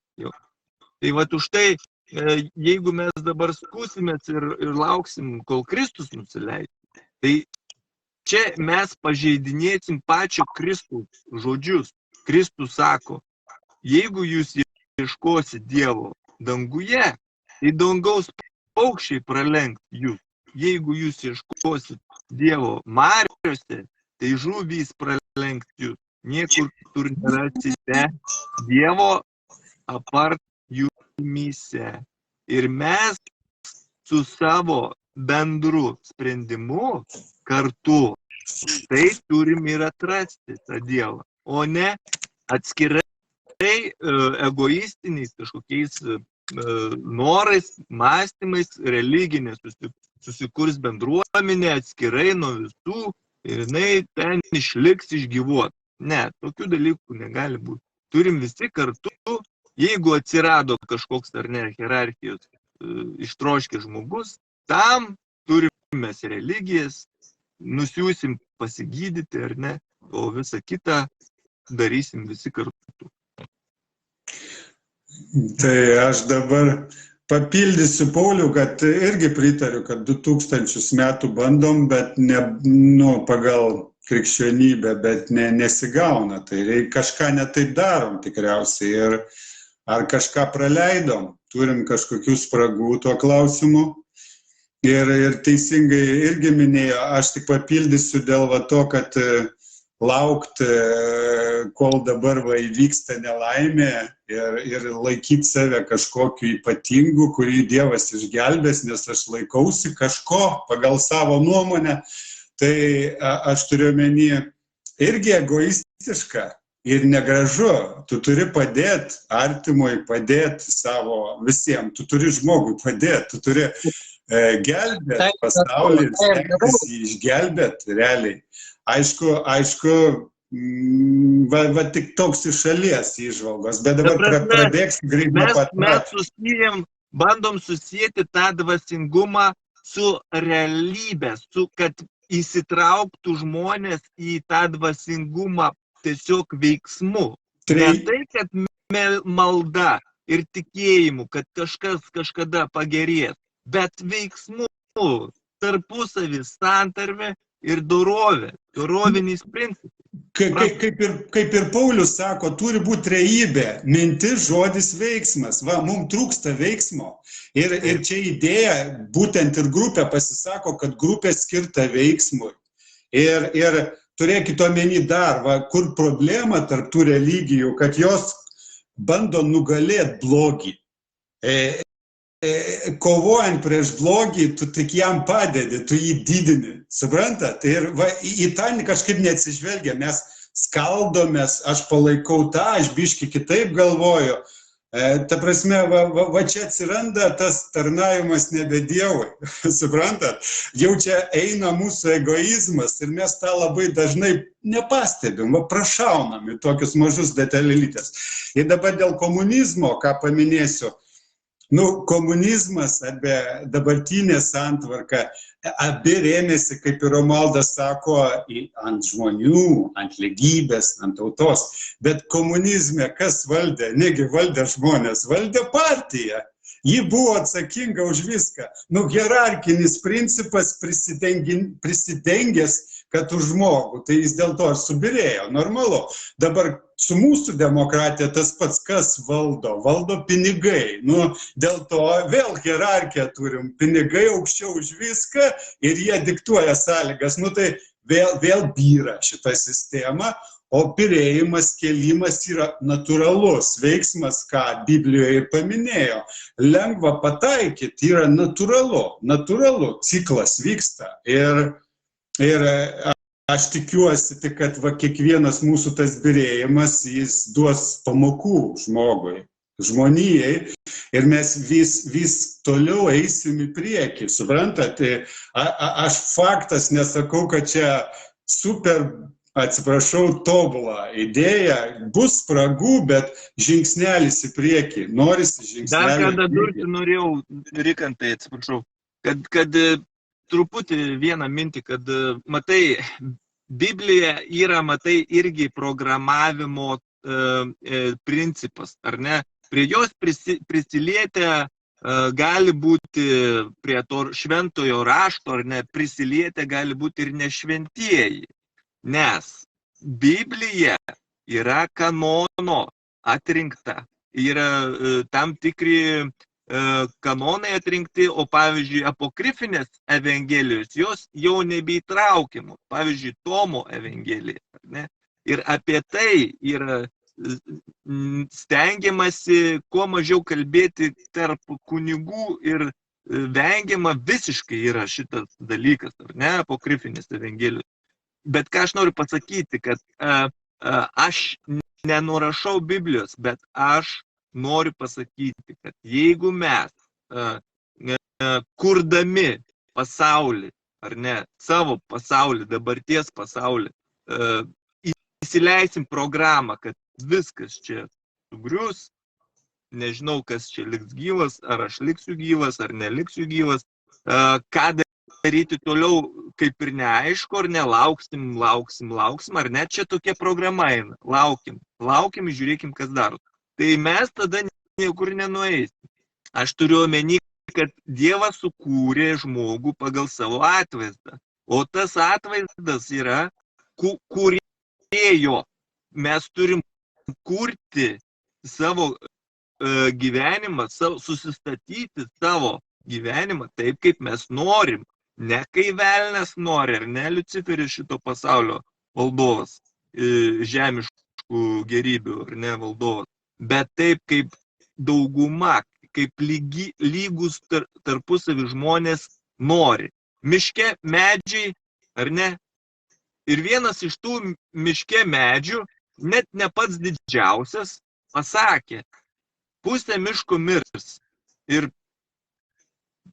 C: Tai va už tai, jeigu mes dabar skūsimės ir lauksim, kol Kristus nusileis, tai čia mes pažeidinėsim pačio Kristaus žodžius. Kristus sako, jeigu jūs ieškosit Dievo danguje, tai dangaus paukščiai pralenks jūs. Jeigu jūs ieškosit Dievo mariose, tai žuvys pralenks jūs. Niekur tur nerasite Dievo apart jumyse. Ir mes su savo bendru sprendimu kartu tai turim ir atrasti tą Dievą, o ne atskirai egoistiniais kažkokiais norais, mąstymais, religinės susikurs bendruomenė atskirai nuo visų ir jinai ten išliks išgyvuot. Ne, tokių dalykų negali būti. Turim visi kartu, jeigu atsirado kažkoks ar ne hierarchijos ištroškęs žmogus, tam turim mes religijas, nusiųsim pasigydyti ar ne, o visą kitą darysim visi kartu.
A: Tai aš dabar papildysiu Paulių, kad irgi pritariu, kad 2000 metų bandom, bet ne pagal krikščionybę, bet nesigauna. Tai kažką netaip darom tikriausiai ir ar kažką praleidom, turim kažkokių spragų tuo klausimu. Ir teisingai irgi minėjo, aš tik papildysiu dėl to, kad laukti, kol dabar įvyksta nelaimė ir laikyti save kažkokiu ypatingu, kurį Dievas išgelbės, nes aš laikausi kažko pagal savo nuomonę, tai aš turiu omeny irgi egoistiška ir negražu. Tu turi padėti artimui, padėti savo visiems, tu turi žmogui padėti, tu turi gelbėti pasaulį ir stengtis jį išgelbėti realiai. Aišku, tik toks iš šalies įžvalgos, bet dabar prabėgsim greit nuo pat.
C: Mes bandom susijęti tą dvasingumą su realybė, kad įsitrauktų žmonės į tą dvasingumą tiesiog veiksmu. Ne tai, kad malda ir tikėjimu, kad kažkas kažkada pagerės, bet veiksmu, tarpusavį, santarvė ir dorovė, dorovinis principas.
A: Kaip ir Paulius sako, turi būti trejybė, mintis, žodis, veiksmas. Va, mums trūksta veiksmo. Ir čia idėja, būtent ir grupė pasisako, kad grupė skirta veiksmui. Ir turėkite omeny dar, va, kur problema tarp tų religijų, kad jos bando nugalėti blogį. Kovojant prieš blogį, tu tik jam padedi, tu jį didini, suprantat? Tai ir va, į tą kažkaip neatsižvelgia, mes skaldomės, aš palaikau tą, aš biški kitaip galvoju. Ta prasme, va čia atsiranda tas tarnavimas nebe Dievui, suprantat? Jau čia eina mūsų egoizmas ir mes tą labai dažnai nepastebim, va prašaunam į tokius mažus detalėlytės. Ir dabar dėl komunizmo, ką paminėsiu, komunizmas arba dabartinė santvarka, abi rėmėsi, kaip ir Romualdas sako, ant žmonių, ant lygybės, ant tautos. Bet komunizme kas valdė? Negi valdė žmonės, valdė partija. Ji buvo atsakinga už viską. Hierarchinis principas prisidengęs, kad už žmogų, tai jis dėl to ir subirėjo, normalu. Dabar su mūsų demokratija tas pats, kas valdo? Valdo pinigai. Dėl to vėl hierarchiją turim. Pinigai aukščiau už viską ir jie diktuoja sąlygas. Tai vėl byra šitą sistemą. O pirėjimas, kėlimas yra natūralus veiksmas, ką Biblijoje ir paminėjo. Lengva pataikyti yra natūralu, ciklas vyksta. Ir aš tikiuosi, kad kiekvienas mūsų tas birėjimas, jis duos pamokų žmogui, žmonijai. Ir mes vis toliau eisim į priekį, suprantate? Aš faktas nesakau, kad čia super, atsiprašau, tobulą idėją, bus spragų, bet žingsnelis į priekį, norisi žingsnelis.
C: Dar kada durti norėjau, Rikantai, atsiprašau, kad truputį vieną mintį, kad matai, Biblija yra, matai, irgi programavimo principas, ar ne? Prie jos prisilietę gali būti, prie to šventojo rašto, ar ne, prisilietę gali būti ir nešventieji. Nes Biblija yra kanono atrinkta, yra tam tikri kanonai atrinkti, o pavyzdžiui, apokrifinės evangelijos, jos jau nebeįtraukiamos, pavyzdžiui, Tomo evangelija. Ne? Ir apie tai yra stengiamasi kuo mažiau kalbėti tarp kunigų ir vengiama visiškai yra šitas dalykas, ar ne, apokrifinės evangelijos. Bet ką aš noriu pasakyti, kad aš nenurašau Biblijos, bet aš noriu pasakyti, kad jeigu mes kurdami pasaulį, ar ne, savo pasaulį, dabarties pasaulį, įsileisim programą, kad viskas čia sugrius, nežinau, kas čia liks gyvas, ar aš liksiu gyvas, ar neliksiu gyvas, ką daryti toliau, kaip ir neaišku, ar ne, lauksim, ar ne, čia tokia programa eina, laukim, žiūrėkim, kas daro. Tai mes tada niekur nenueisim. Aš turiu omeny, kad Dievas sukūrė žmogų pagal savo atvaizdą, o tas atvaizdas yra kūrėjo. Mes turim kurti savo gyvenimą, susistatyti savo gyvenimą taip, kaip mes norim. Ne kai velnias nori, ar ne, Liuciferis šito pasaulio valdovas, žemiškų gerybių, ar ne, valdovas, bet taip, kaip dauguma, kaip lygus tarpusavį žmonės nori. Miške medžiai, ar ne, ir vienas iš tų miške medžių, net ne pats didžiausias, pasakė, pusė miško mirs. Ir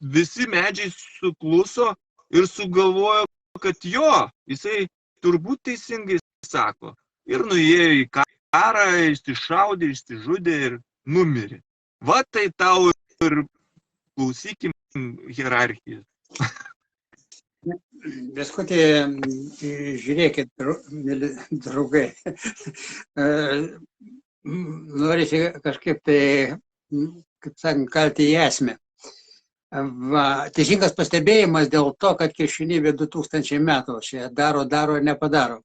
C: visi medžiai sukluso ir sugalvojo, kad jo, jisai turbūt teisingai sako. Ir nuėjo į karą, išsišaudė, išsižudė ir numirė. Va tai tau ir klausykim hierarchijos.
B: Biskutė, žiūrėkit, mėly draugai, norisi kažkaip tai, kaip sakant, kalti į esmę. Teisingas pastebėjimas dėl to, kad krikščionybė 2000 metų čia daro ir nepadaro.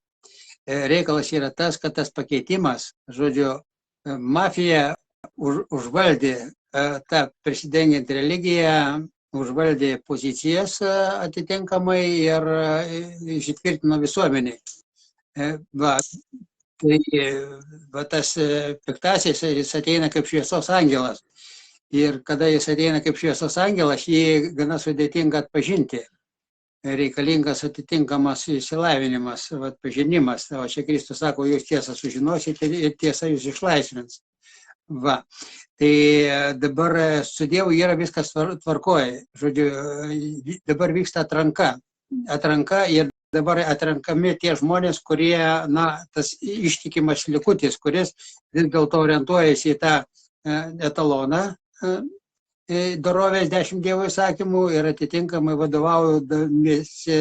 B: Reikalas yra tas, kad tas pakeitimas, žodžiu, mafija užvaldė tą prisidengiant religiją, užvaldė pozicijas atitinkamai ir įsitvirtino visuomeniai. Va, tai va, tas piktasis, jis ateina kaip šviesos angelas. Ir kada jis ateina kaip šviesos angelas, jį gana sudėtinga atpažinti. Reikalingas atitinkamas išsilavinimas, pažinimas. O čia Kristus sako, jūs tiesą sužinosite ir tiesa jūs išlaisvins. Va. Tai dabar su Dievu yra viskas tvarkoja. Žodžiu, dabar vyksta atranka ir dabar atrenkami tie žmonės, kurie, tas ištikimas likutis, kuris vis dėlto orientuojasi į tą etaloną dorovės 10 Dievo įsakymų ir atitinkamai vadovaudamiesi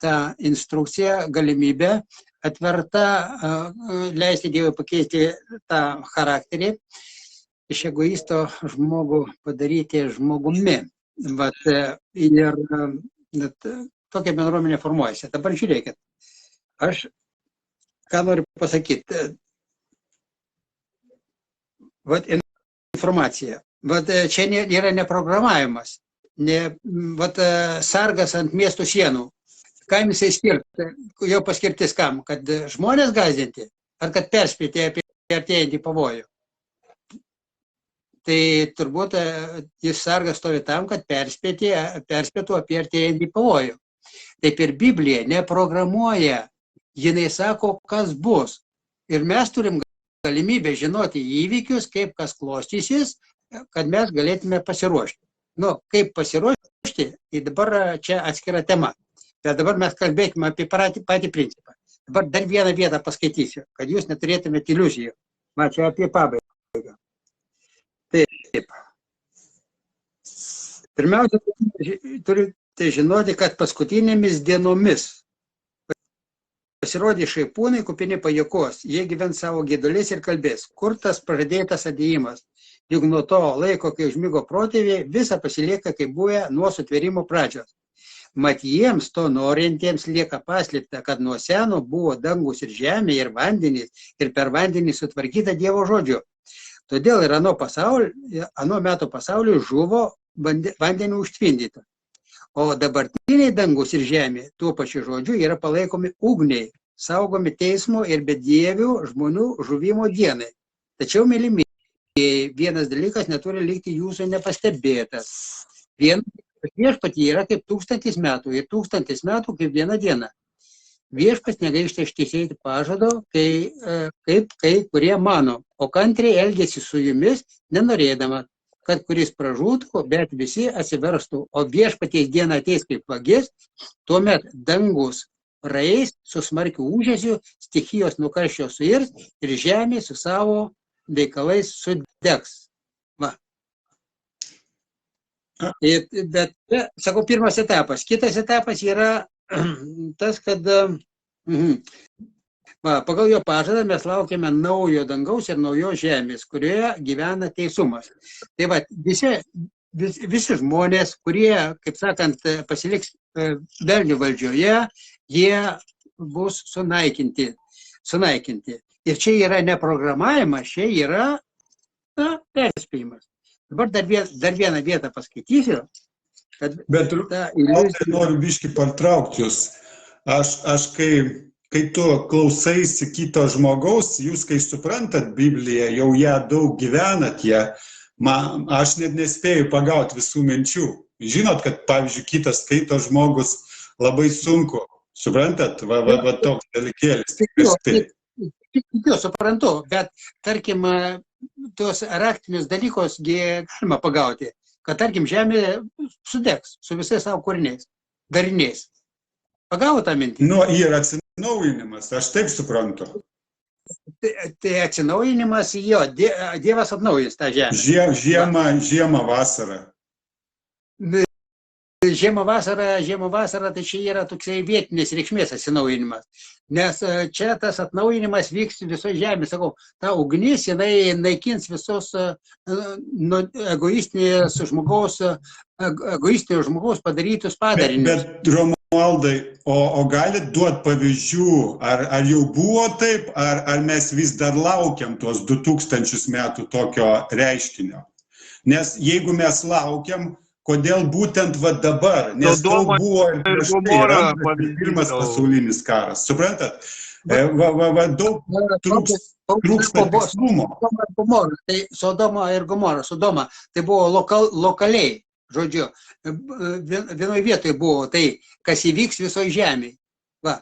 B: tą instrukciją, galimybę atverta leisti Dievui pakeisti tą charakterį, iš egoisto žmogų padaryti žmogumi. Vat, ir tokia bendruomenė formuojasi. Dabar žiūrėkit, aš ką noriu pasakyti. Vat informacija. Vat čia yra ne programavimas, vat sargas ant miestų sienų. Kam jisai skirti? Jo paskirtis kam? Kad žmonės gąsdinti? Ar kad perspėti apie artėjantį pavojų? Tai turbūt jis sargas stovi tam, kad perspėtų apie artėjantį pavojų. Taip ir Biblija neprogramuoja, jinai sako, kas bus. Ir mes turim galimybę žinoti įvykius, kaip kas klostysis, kad mes galėtume pasiruošti. Kaip pasiruošti, tai dabar čia atskira tema. Bet dabar mes kalbėkime apie patį principą. Dabar dar vieną vietą paskaitysiu, kad jūs neturėtumėte iliuzijų. Čia apie pabaigą. Taip. Pirmiausia, turite žinoti, kad paskutinėmis dienomis pasirodė šaipūnai kupini pajėgos. Jie gyvens savo gėduliais ir kalbės, kur tas pažadėtas atėjimas. Juk nuo to laiko, kai užmigo protėviai, visa pasilieka, kaip buvę nuo sutvėrimo pradžios. Mat jiems to norintiems lieka paslėpta, kad nuo seno buvo dangus ir žemė ir vandenys ir per vandenį sutvarkyta Dievo žodžiu. Todėl ir ano meto pasauliui žuvo vandeniu užtvindyta. O dabartiniai dangus ir žemė tuo pačiu žodžiu yra palaikomi ugniai, saugomi teismo ir bedievių žmonių žuvimo dienai. Tačiau, mylimi, vienas dalykas neturi likti jūsų nepastebėtas. Viešpatį yra kaip 1000 metų ir 1000 metų kaip viena diena. Viešpats negaišta ištesėti pažado, kaip kai kurie mano, o kantriai elgėsi su jumis, nenorėdama, kad kuris pražūtų, bet visi atsiverstų, o viešpaties diena ateis kaip vagis, tuomet dangus praeis su smarkiu ūžesiu, stichijos nuo karščio suirs ir žemė su savo veikalais sudegs. Va. Bet, sakau, pirmas etapas. Kitas etapas yra tas, kad pagal jo pažadą mes laukiame naujo dangaus ir naujos žemės, kurioje gyvena teisumas. Tai va, visi žmonės, kurie, kaip sakant, pasiliks velnio valdžioje, jie bus sunaikinti. Ir čia yra ne programavimas, čia yra perspėjimas. Dabar dar vieną vietą paskaitysiu.
A: Bet noriu biškį partraukti jūs. Aš kai tu klausaisi kito žmogaus, jūs kai suprantat Bibliją, jau ją daug gyvenat ją, aš net nespėju pagauti visų minčių. Žinot, kad, pavyzdžiui, kitas skaito žmogus labai sunku. Suprantat? Va toks dalykėlis.
B: Tikiu, suprantu, bet, tarkim, tuos raktinius dalykus galima pagauti, kad, tarkim, žemė sudegs su visais savo kūriniais, dariniais. Pagavo tą mintį?
A: Yra atsinaujinimas, aš taip suprantu.
B: Tai atsinaujinimas, jo, Dievas atnaujins tą žemę.
A: Žiemą, vasarą.
B: Žiemą, vasarą, tai čia yra toksai vietinės reikšmės atsinaujinimas. Nes čia tas atnaujinimas vyks viso žemės. Sakau, ta ugnis, jinai naikins visos egoistinio žmogaus padarytus padarinius. Bet
A: Romualdai, o galit duoti pavyzdžių, ar jau buvo taip, ar mes vis dar laukiam tuos 2000 metų tokio reiškinio? Nes jeigu mes laukiam, kodėl būtent dabar? Nes to buvo ir prieš tai, pirmas pasaulinis karas. Suprantat? Daug trūksta tikslumo.
B: Tai Sodoma ir Gomora. Sodoma tai buvo lokaliai, žodžiu, vienoje vietoje buvo tai, kas įvyks visoje žemėje. Va.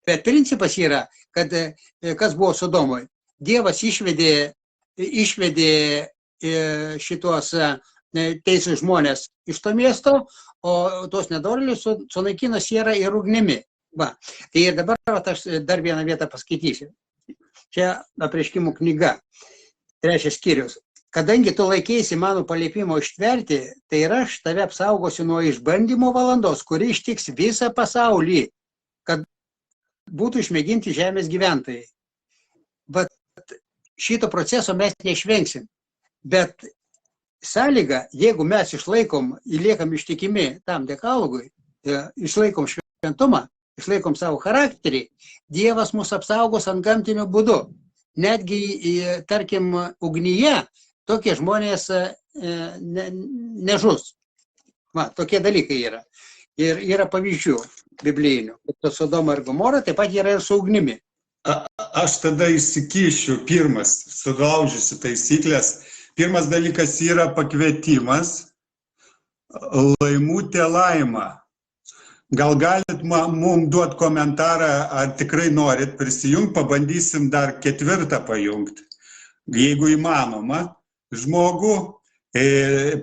B: Bet principas yra, kad kas buvo Sodomoje. Dievas išvedė šitos teisūs žmonės iš to miesto, o tos nedorėlius sunaikino siera ir ugnimi. Va. Tai ir dabar aš dar vieną vietą paskaitysiu. Čia apreiškimų knyga, 3 skyrius. Kadangi tu laikėsi mano paliepimo ištverti, tai ir aš tave apsaugosiu nuo išbandymo valandos, kuri ištiks visą pasaulį, kad būtų išmėginti žemės gyventojai. Bet šito proceso mes neišvengsim. Bet sąlyga, jeigu mes išlaikom, liekam ištikimi tam dekalogui, išlaikom šventumą, išlaikom savo charakterį, Dievas mus apsaugos ant gamtinių būdų. Netgi, tarkim, ugnyje tokie žmonės nežus. Va, tokie dalykai yra. Ir yra pavyzdžių biblijinių. Sodoma ir Gomora taip pat yra ir su ugnimi.
A: Aš tada įsikišiu, pirmas, sudaužysiu taisyklės. Pirmas dalykas yra pakvietimas, Laimutė Laima. Gal galit mums duoti komentarą, ar tikrai norit prisijungti, pabandysim dar 4 pajungti. Jeigu įmanoma, žmogų,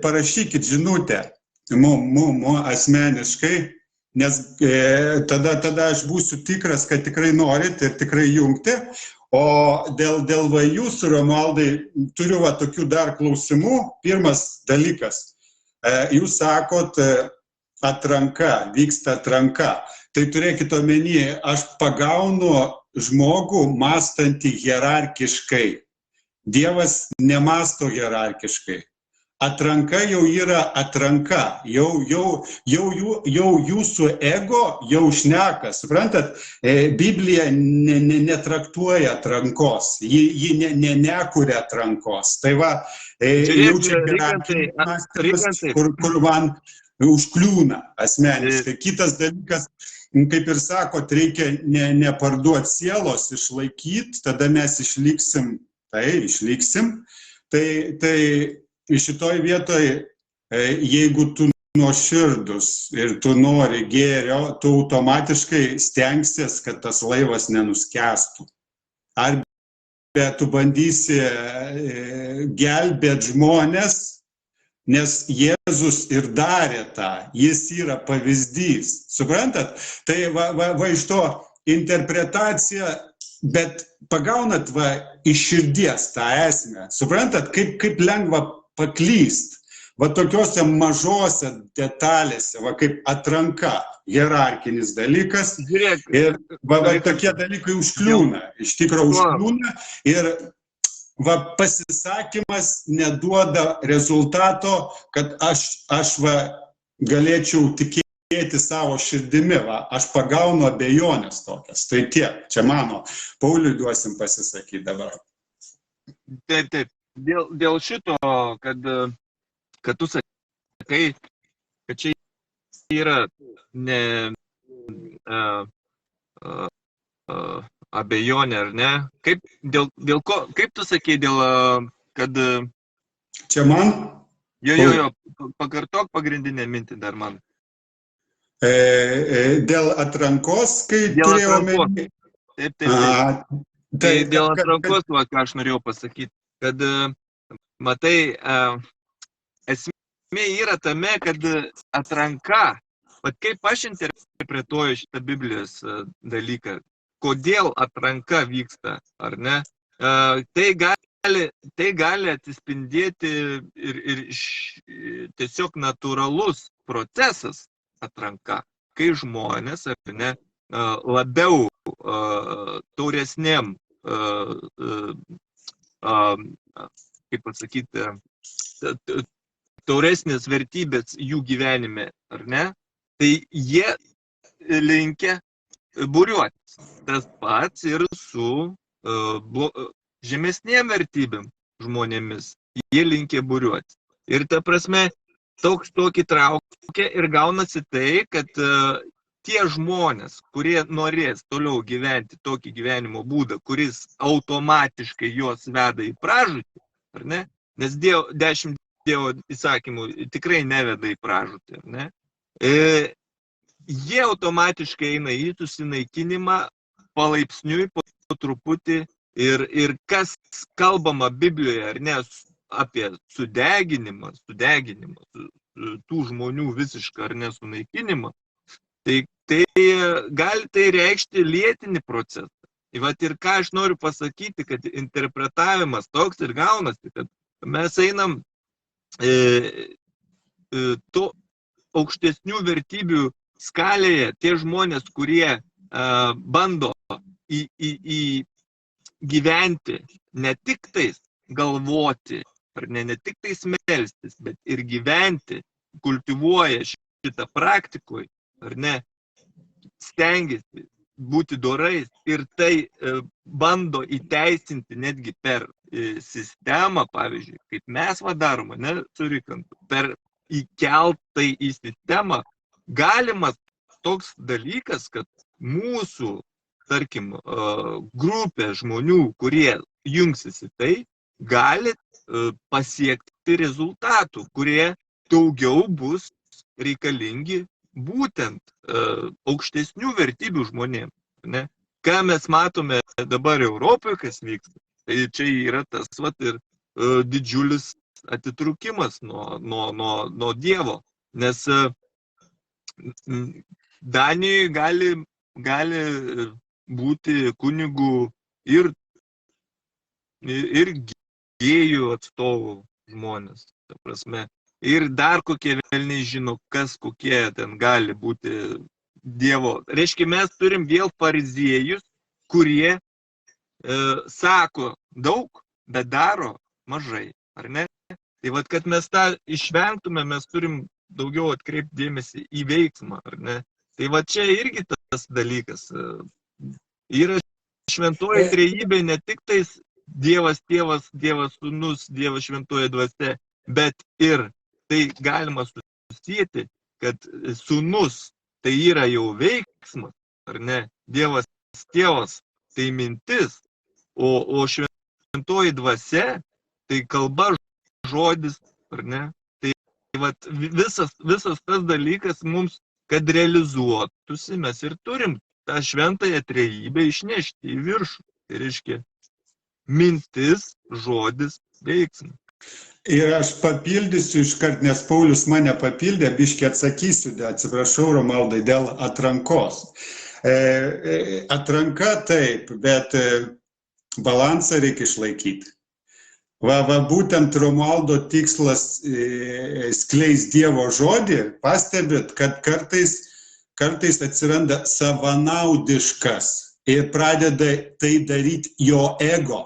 A: parašykit žinutę mum asmeniškai, nes tada aš būsiu tikras, kad tikrai norit ir tikrai jungti. O dėl jūsų, Romualdai, turiu tokių dar klausimų. Pirmas dalykas, jūs sakot, atranka, vyksta atranka. Tai turėkit omeny, aš pagaunu žmogų mąstantį hierarkiškai. Dievas nemąsto hierarkiškai. Atranka jau yra atranka. Jau jūsų ego jau šneka. Suprantat, Biblija netraktuoja atrankos. Ji nekuria atrankos. Tai va, jau čia hierarkinis, kur man užkliūna asmeniškai. Kitas dalykas, kaip ir sakot, reikia neparduoti sielos, išlaikyti, tada mes išliksim. Tai šitoj vietoj, jeigu tu nuoširdus ir tu nori gėrio, tu automatiškai stengsies, kad tas laivas nenuskęstų. Arba tu bandysi gelbėti žmonės, nes Jėzus ir darė tą, jis yra pavyzdys. Suprantat? Tai va iš to interpretacija, bet pagaunat iš širdies tą esmę. Suprantat, kaip lengva paklyst. Va tokiuose mažose detalėse, va kaip atranka, hierarkinis dalykas. Ir va tokie dalykai užkliūna. Iš tikrųjų užkliūna ir pasisakymas neduoda rezultato, kad aš galėčiau tikėti savo širdimi, aš pagaunu abejonės tokias. Tai tiek, čia mano. Pauliui duosim pasisakyti dabar.
C: Taip. Dėl šito, kad tu sakai, kad čia yra abejonė, ar ne? Kaip tu sakei, kad...
A: Čia man?
C: Jo, pakartok pagrindinę mintį dar man.
A: Dėl atrankos, kai turėjau omeny.
C: Taip. Tai dėl atrankos, ką aš norėjau pasakyti, kad, matai, esmė yra tame, kad atranka, kaip aš interpretuoju šitą Biblijos dalyką, kodėl atranka vyksta, ar ne? Tai gali atsispindėti ir tiesiog natūralus procesas atranka, kai žmonės, ar ne, labiau tauresnėm, kaip pasakyti, tauresnės vertybės jų gyvenime, ar ne, tai jie linkia būriuotis. Tas pats ir su žemesnėm vertybėm žmonėmis. Jie linkia būriuotis. Ir ta prasme, tokį traukia ir gaunasi tai, kad tie žmonės, kurie norės toliau gyventi tokį gyvenimo būdą, kuris automatiškai juos veda į pražūtį, ar ne? Nes 10 Dievo įsakymų tikrai neveda į pražūtį, ar ne? Jie automatiškai eina į susinaikinimą palaipsniui, po truputį, ir kas kalbama Biblijoje, ar ne, apie sudeginimą, tų žmonių visišką, ar ne, sunaikinimą, tai gali tai reikšti lėtinį procesą. Ir ką aš noriu pasakyti, kad interpretavimas toks ir gaunasi, kad mes einam to aukštesnių vertybių skalėje, tie žmonės, kurie bando gyventi, ne tik tais galvoti, ar ne tik tais melstis, bet ir gyventi, kultivuoja šitą praktikoje, ar ne, stengiasi būti dorais ir tai bando įteisinti netgi per sistemą, pavyzdžiui, kaip mes darome, ne, surikantu, per įkeltai į sistemą, galimas toks dalykas, kad mūsų, tarkim, grupė žmonių, kurie jungsis į tai, gali pasiekti rezultatų, kurie daugiau bus reikalingi būtent aukštesnių vertybių žmonėms. Ne? Ką mes matome dabar Europoje, kas vyksta, tai čia yra tas ir didžiulis atitrūkimas nuo Dievo, nes Danijoje gali būti kunigų ir gėjų atstovų žmonės, ta prasme. Ir dar kokie velniai žino, kokie ten gali būti Dievo. Reiškia, mes turim vėl fariziejus, kurie sako daug, bet daro mažai, ar ne? Tai kad mes tą išvengtume, mes turim daugiau atkreipti dėmesį į veiksmą, ar ne? Tai čia irgi tas dalykas. Yra šventoji trejybė ne tik tais Dievas Tėvas, Dievas Sūnus, Dievas Šventoji Dvasia, bet ir tai galima susijęti, kad Sūnus tai yra jau veiksmas, ar ne? Dievas Tėvas tai mintis, o Šventoji Dvasia tai kalba, žodis, ar ne? Tai visas tas dalykas mums, kad realizuotųsi, mes ir turim tą šventąją trejybę išnešti į viršų. Tai reiškia mintis, žodis, veiksmas.
A: Ir aš papildysiu iškart, nes Paulius mane papildė, biškį atsakysiu, atsiprašau, Romaldai, dėl atrankos. Atranka taip, bet balansą reikia išlaikyti. Būtent Romaldo tikslas skleis Dievo žodį, pastebėt, kad kartais atsiranda savanaudiškas ir pradeda tai daryti jo ego.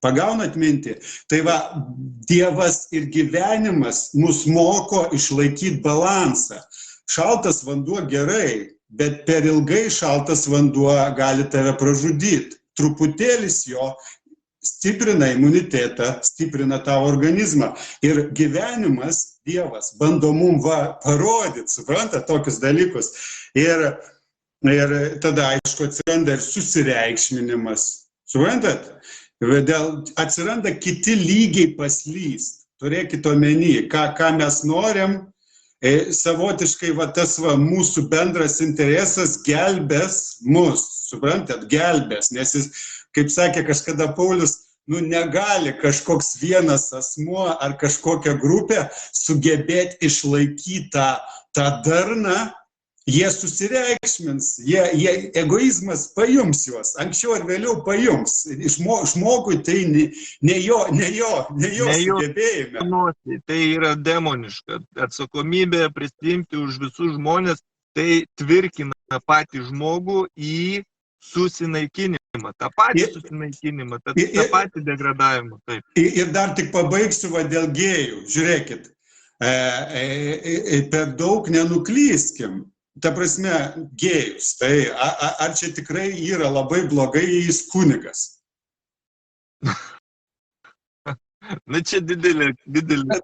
A: Pagaunat mintį? Tai Dievas ir gyvenimas mus moko išlaikyti balansą. Šaltas vanduo gerai, bet per ilgai šaltas vanduo gali tave pražudyti. Truputėlis jo stiprina imunitetą, stiprina tavo organizmą. Ir gyvenimas, Dievas, bando mums parodyti, suprantat, tokius dalykus. Ir tada, aišku, atsiranda ir susireikšminimas. Suprantat? Atsiranda kiti lygiai paslyst. Turėkit omeny, ką mes norim, savotiškai tas mūsų bendras interesas gelbės mus, suprantat, gelbės, nes jis, kaip sakė kažkada Paulius, negali kažkoks vienas asmuo ar kažkokia grupė sugebėti išlaikyti tą darną. Jie susireikšmins, egoizmas paims juos, anksčiau ar vėliau paims. Žmogui tai ne jo sugebėjime.
C: Tai yra demoniška. Atsakomybė prisiimti už visus žmonės, tai tvirkina patį žmogų į susinaikinimą. Ta patį susinaikinimą, tą patį degradavimą. Taip.
A: Ir dar tik pabaigsiu dėl gėjų. Žiūrėkit, per daug nenuklyskim. Ta prasme, gėjus, tai ar čia tikrai yra labai blogai jis kunigas?
C: Na čia didelis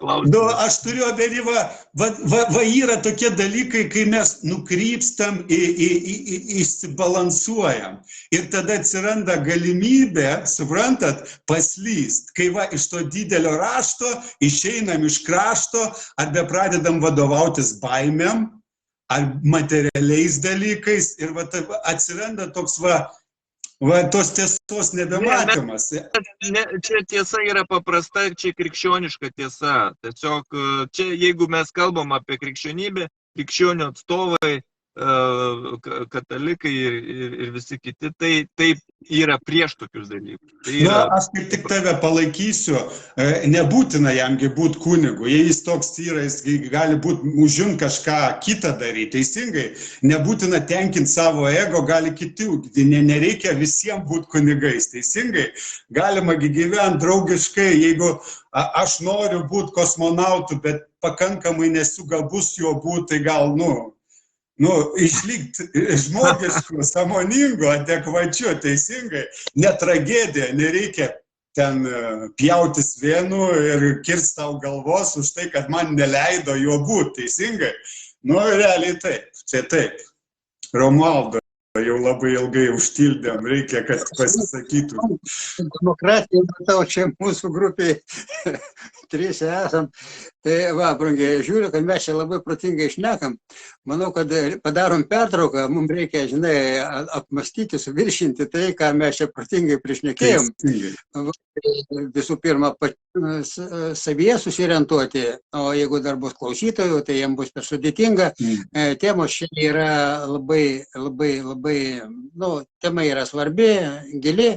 C: klausimas.
A: Nu, aš turiu omeny, va yra tokie dalykai, kai mes nukrypstam, išsibalansuojam. Ir tada atsiranda galimybė, suprantat, paslyst. Kai va iš to didelio rašto išeinam iš krašto, arba pradedam vadovautis baimėm, ar materialiais dalykais, ir va atsiranda toks tos tiesos nebematymas.
C: Čia tiesa yra paprasta, čia krikščioniška tiesa. Tiesiog čia, jeigu mes kalbam apie krikščionybę, krikščionių atstovai, katalikai ir visi kiti, tai yra prieš tokius dalykus.
A: Na, aš kaip tik tave palaikysiu, nebūtina jamgi būti kunigu. Jei jis toks yra, jis gali būti užimti kažką kitą daryti. Teisingai, nebūtina tenkinti savo ego, gali kiti, nereikia visiems būti kunigais. Teisingai, galima gyventi draugiškai, jeigu aš noriu būti kosmonautu, bet pakankamai nesu gabus juo būti, tai gal, išlikti žmogišku, sąmoningu, adekvačiu, teisingai, ne tragedija, nereikia ten pjautis vienu ir kirsti tau galvos už tai, kad man neleido juo būti, teisingai. Realiai taip, čia taip. Romualdo jau labai ilgai užtildėm, reikia, kad pasisakytų.
B: Demokratija, matau, čia mūsų grupiai 3 esam. Tai brangiai, žiūriu, kad mes čia labai protingai šnekam. Manau, kad padarom pertrauką, mums reikia, apmastyti, suviršinti tai, ką mes čia protingai prišnekėjom. Visų pirma, savyje susiorientuoti, o jeigu dar bus klausytojų, tai jiems bus per sudėtinga. Temos čia yra labai, tema yra svarbi, gili,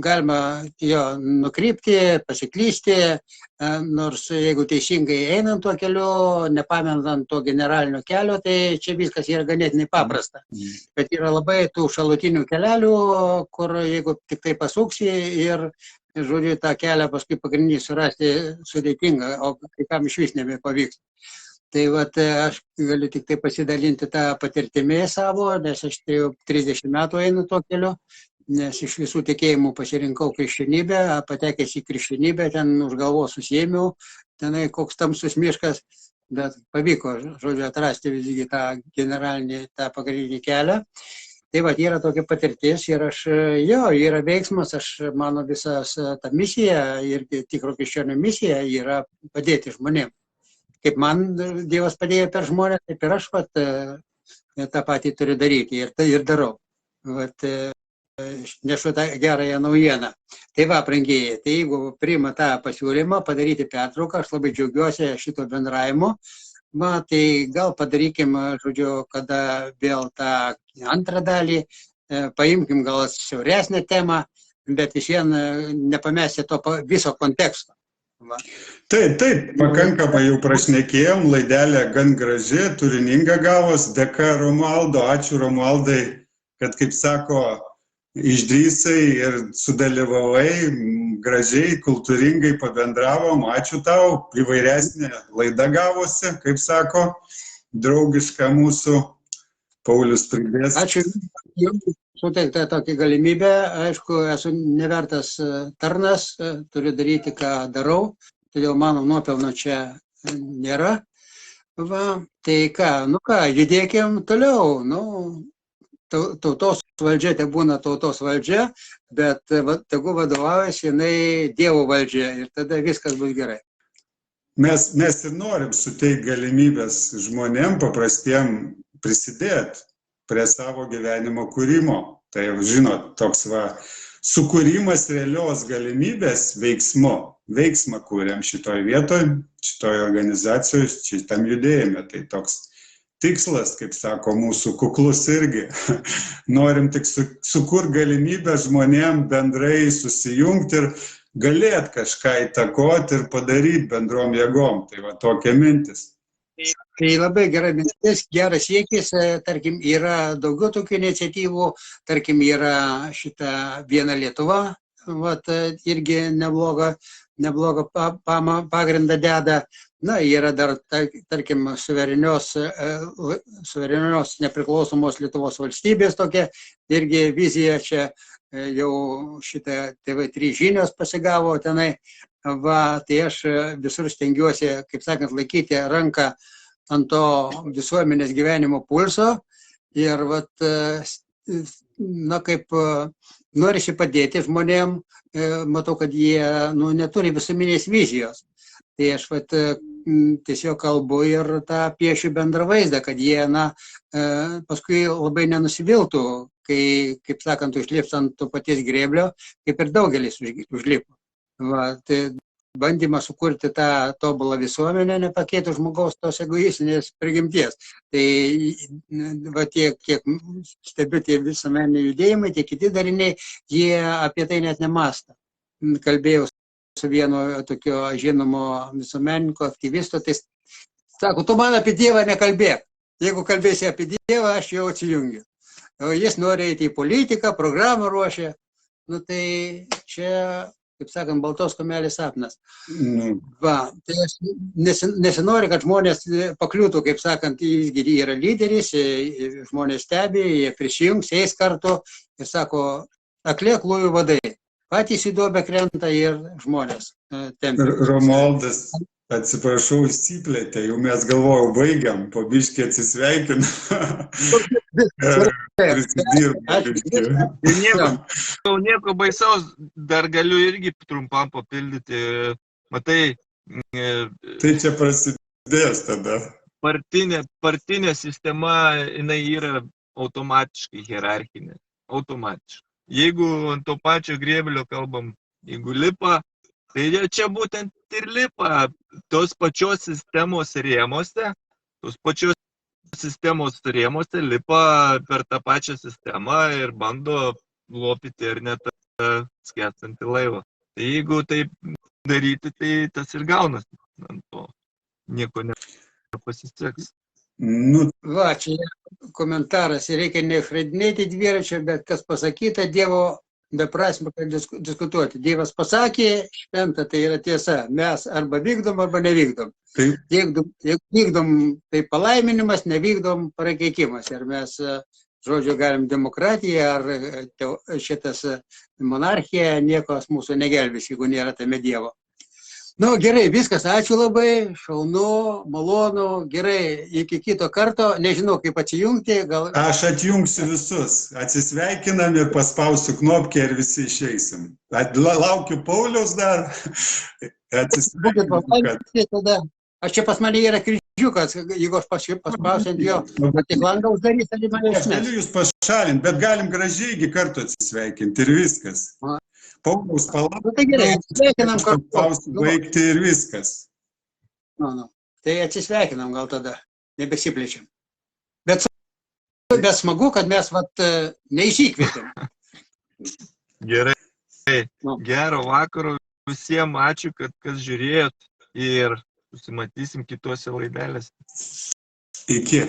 B: galima jo nukrypti, pasiklysti, nors jeigu teisingai einant tuo keliu, nepamentant to generalinio kelio, tai čia viskas yra ganėtinai paprasta. Bet yra labai tų šalutinių kelelių, kur jeigu tik tai pasuksi ir, žodžiu, tą kelią paskui pagrindinį surasti sudėtinga, o kai kam iš vis nebepavyks. Tai aš galiu tik tai pasidalinti tą patirtimį savo, nes aš 30 metų einu tuo keliu, nes iš visų tikėjimų pasirinkau krikščionybę, patekęs į krikščionybę, ten už galvos susėmiau, tenai koks tamsus miškas, bet pavyko, žodžiu, atrasti visgi tą generalinį, tą pagrindinį kelią. Tai yra tokia patirtis ir yra veiksmas, mano visas ta misija ir tikro krikščionio misija yra padėti žmonėms. Kaip man Dievas padėjo per žmonės, taip ir aš tą patį turiu daryti ir darau. Nešu tą gerąją naujieną. Tai brangieji, tai jeigu priima tą pasiūlymą padaryti pertrauką, aš labai džiaugiuosi šito bendravimu. Tai gal padarykim, žodžiu, kada vėl tą antrą dalį, paimkim gal siauresnę temą, bet vis vien nepamesti to viso konteksto.
A: Taip, pakankamai jau prašnekėjom, laidelė gan graži, turininga gavos, dėka Romualdo, ačiū Romualdai, kad, kaip sako, išdrįsai ir sudalyvavai, gražiai, kultūringai pabendravom, ačiū tau, įvairesnė laida gavosi, kaip sako, draugiška mūsų, Paulius pridės.
B: Ačiū jums suteikta tokia galimybė, aišku, esu nevertas tarnas, turiu daryti, ką darau, todėl mano nuopelno čia nėra. Tai ką, judėkim toliau, tautos valdžia te būna tautos valdžia, bet tegu vadovaujasi jinai Dievo valdžia ir tada viskas bus gerai.
A: Mes ir norim suteikti galimybės žmonėm paprastiem prisidėti prie savo gyvenimo kūrimo. Tai jau žinot, toks sukūrimas realios galimybės veiksmą kūrėm šitoj vietoj, šitoj organizacijoje, šitam judėjime. Tai toks tikslas, kaip sako, mūsų kuklus irgi. Norim tik sukurti galimybę žmonėm bendrai susijungti ir galėt kažką įtakoti ir padaryti bendrom jėgom. Tai tokia mintis.
B: Tai labai gera mintis, geras siekis, tarkim, yra daugiau tokių iniciatyvų, tarkim, yra šita Viena Lietuva, irgi neblogą pagrindą deda, Na, yra dar, tarkim, suverenios nepriklausomos Lietuvos valstybės tokia irgi vizija čia jau šitą TV3 žinios pasigavo tenai. Va, tai aš visur stengiuosi, kaip sakant, laikyti ranką ant to visuomenės gyvenimo pulso ir vat, na, kaip norisi padėti žmonėm, matau, kad jie neturi visuomenės vizijos. Tai aš vat, tiesiog kalbu ir tą piešiu bendrą vaizdą, kad jie paskui labai nenusiviltų, kai, kaip sakant, užlips ant to paties grėblio, kaip ir daugelis užlipo. Va, tai bandymas sukurti tą tobulą visuomenę nepakeitų žmogaus tos egoistinės prigimties. Tai va, kiek stebiu tie visuomeniniai judėjimai, tie kiti dariniai, jie apie tai net nemąsto. Kalbėjau su vienu tokio žinomo visuomeninko aktyvisto, tai sako, tu man apie Dievą nekalbėk. Jeigu kalbėsi apie Dievą, aš jau atsijungiu. O jis nori eiti į politiką, programą ruošia. Nu tai čia, kaip sakant, baltos kumelės sapnas. Va, tai aš nesinori, kad žmonės pakliūtų, kaip sakant, jis yra lyderis, žmonės stebi, jie prisijungs, eis kartu ir sako, aklė aklųjų vadai. Patys į duobę krenta ir žmonės tempia.
A: Romualdas, atsiprašau, įsiplėtė, jau mes galvojau, baigiam, po biškį atsisveikinam.
C: Nieko baisaus, dar galiu irgi trumpam papildyti. Matai,
A: tai čia prasidės tada.
C: Partinė sistema, jinai yra automatiškai hierarchinė. Automatiškai. Jeigu ant to pačio grėblio kalbam, jeigu lipa, tai čia būtent ir lipa tos pačios sistemos rėmose, lipa per tą pačią sistemą ir bando lopyti ar net skęstantį laivą. Tai jeigu taip daryti, tai tas ir gaunasi. Ant to nieko nepasiseks.
B: Va, čia komentaras, reikia neišradinėti dviračio, bet kas pasakyta, Dievo beprasmiškai diskutuoti. Dievas pasakė, šventa, tai yra tiesa, mes arba vykdom, arba nevykdom. Jeigu vykdom, tai palaiminimas, nevykdom prakeikimas. Ir mes, žodžiu, galim demokratiją ar šitas monarchija, niekas mūsų negelbės, jeigu nėra tame Dievo. Nu, gerai, viskas, ačiū labai, šaunu, malonu, gerai, iki kito karto, nežinau kaip atsijungti, gal...
A: Aš atjungsiu visus, atsisveikinam ir paspausiu knopkę ir visi išeisim. Laukiu Pauliaus dar, atsisveikinam.
B: Aš čia pas mane yra kryžiukas, jeigu aš paspausiu ant jo, tik langą uždarys, tai mane išmes.
A: Aš galiu jūs pašalinti, bet galim gražiai iki karto atsisveikinti ir viskas. Pauliaus palaukti,
B: tai gerai, atsisveikinam
A: kartu. Baigti ir viskas.
B: Tai atsisveikinam gal tada, nebesiplečiam. Bet smagu, kad mes neįsikvėtėm.
C: Gerai. Gero vakaro visiems, ačiū, kad kas žiūrėjot ir susimatysim kitose laidelėse.
A: Iki.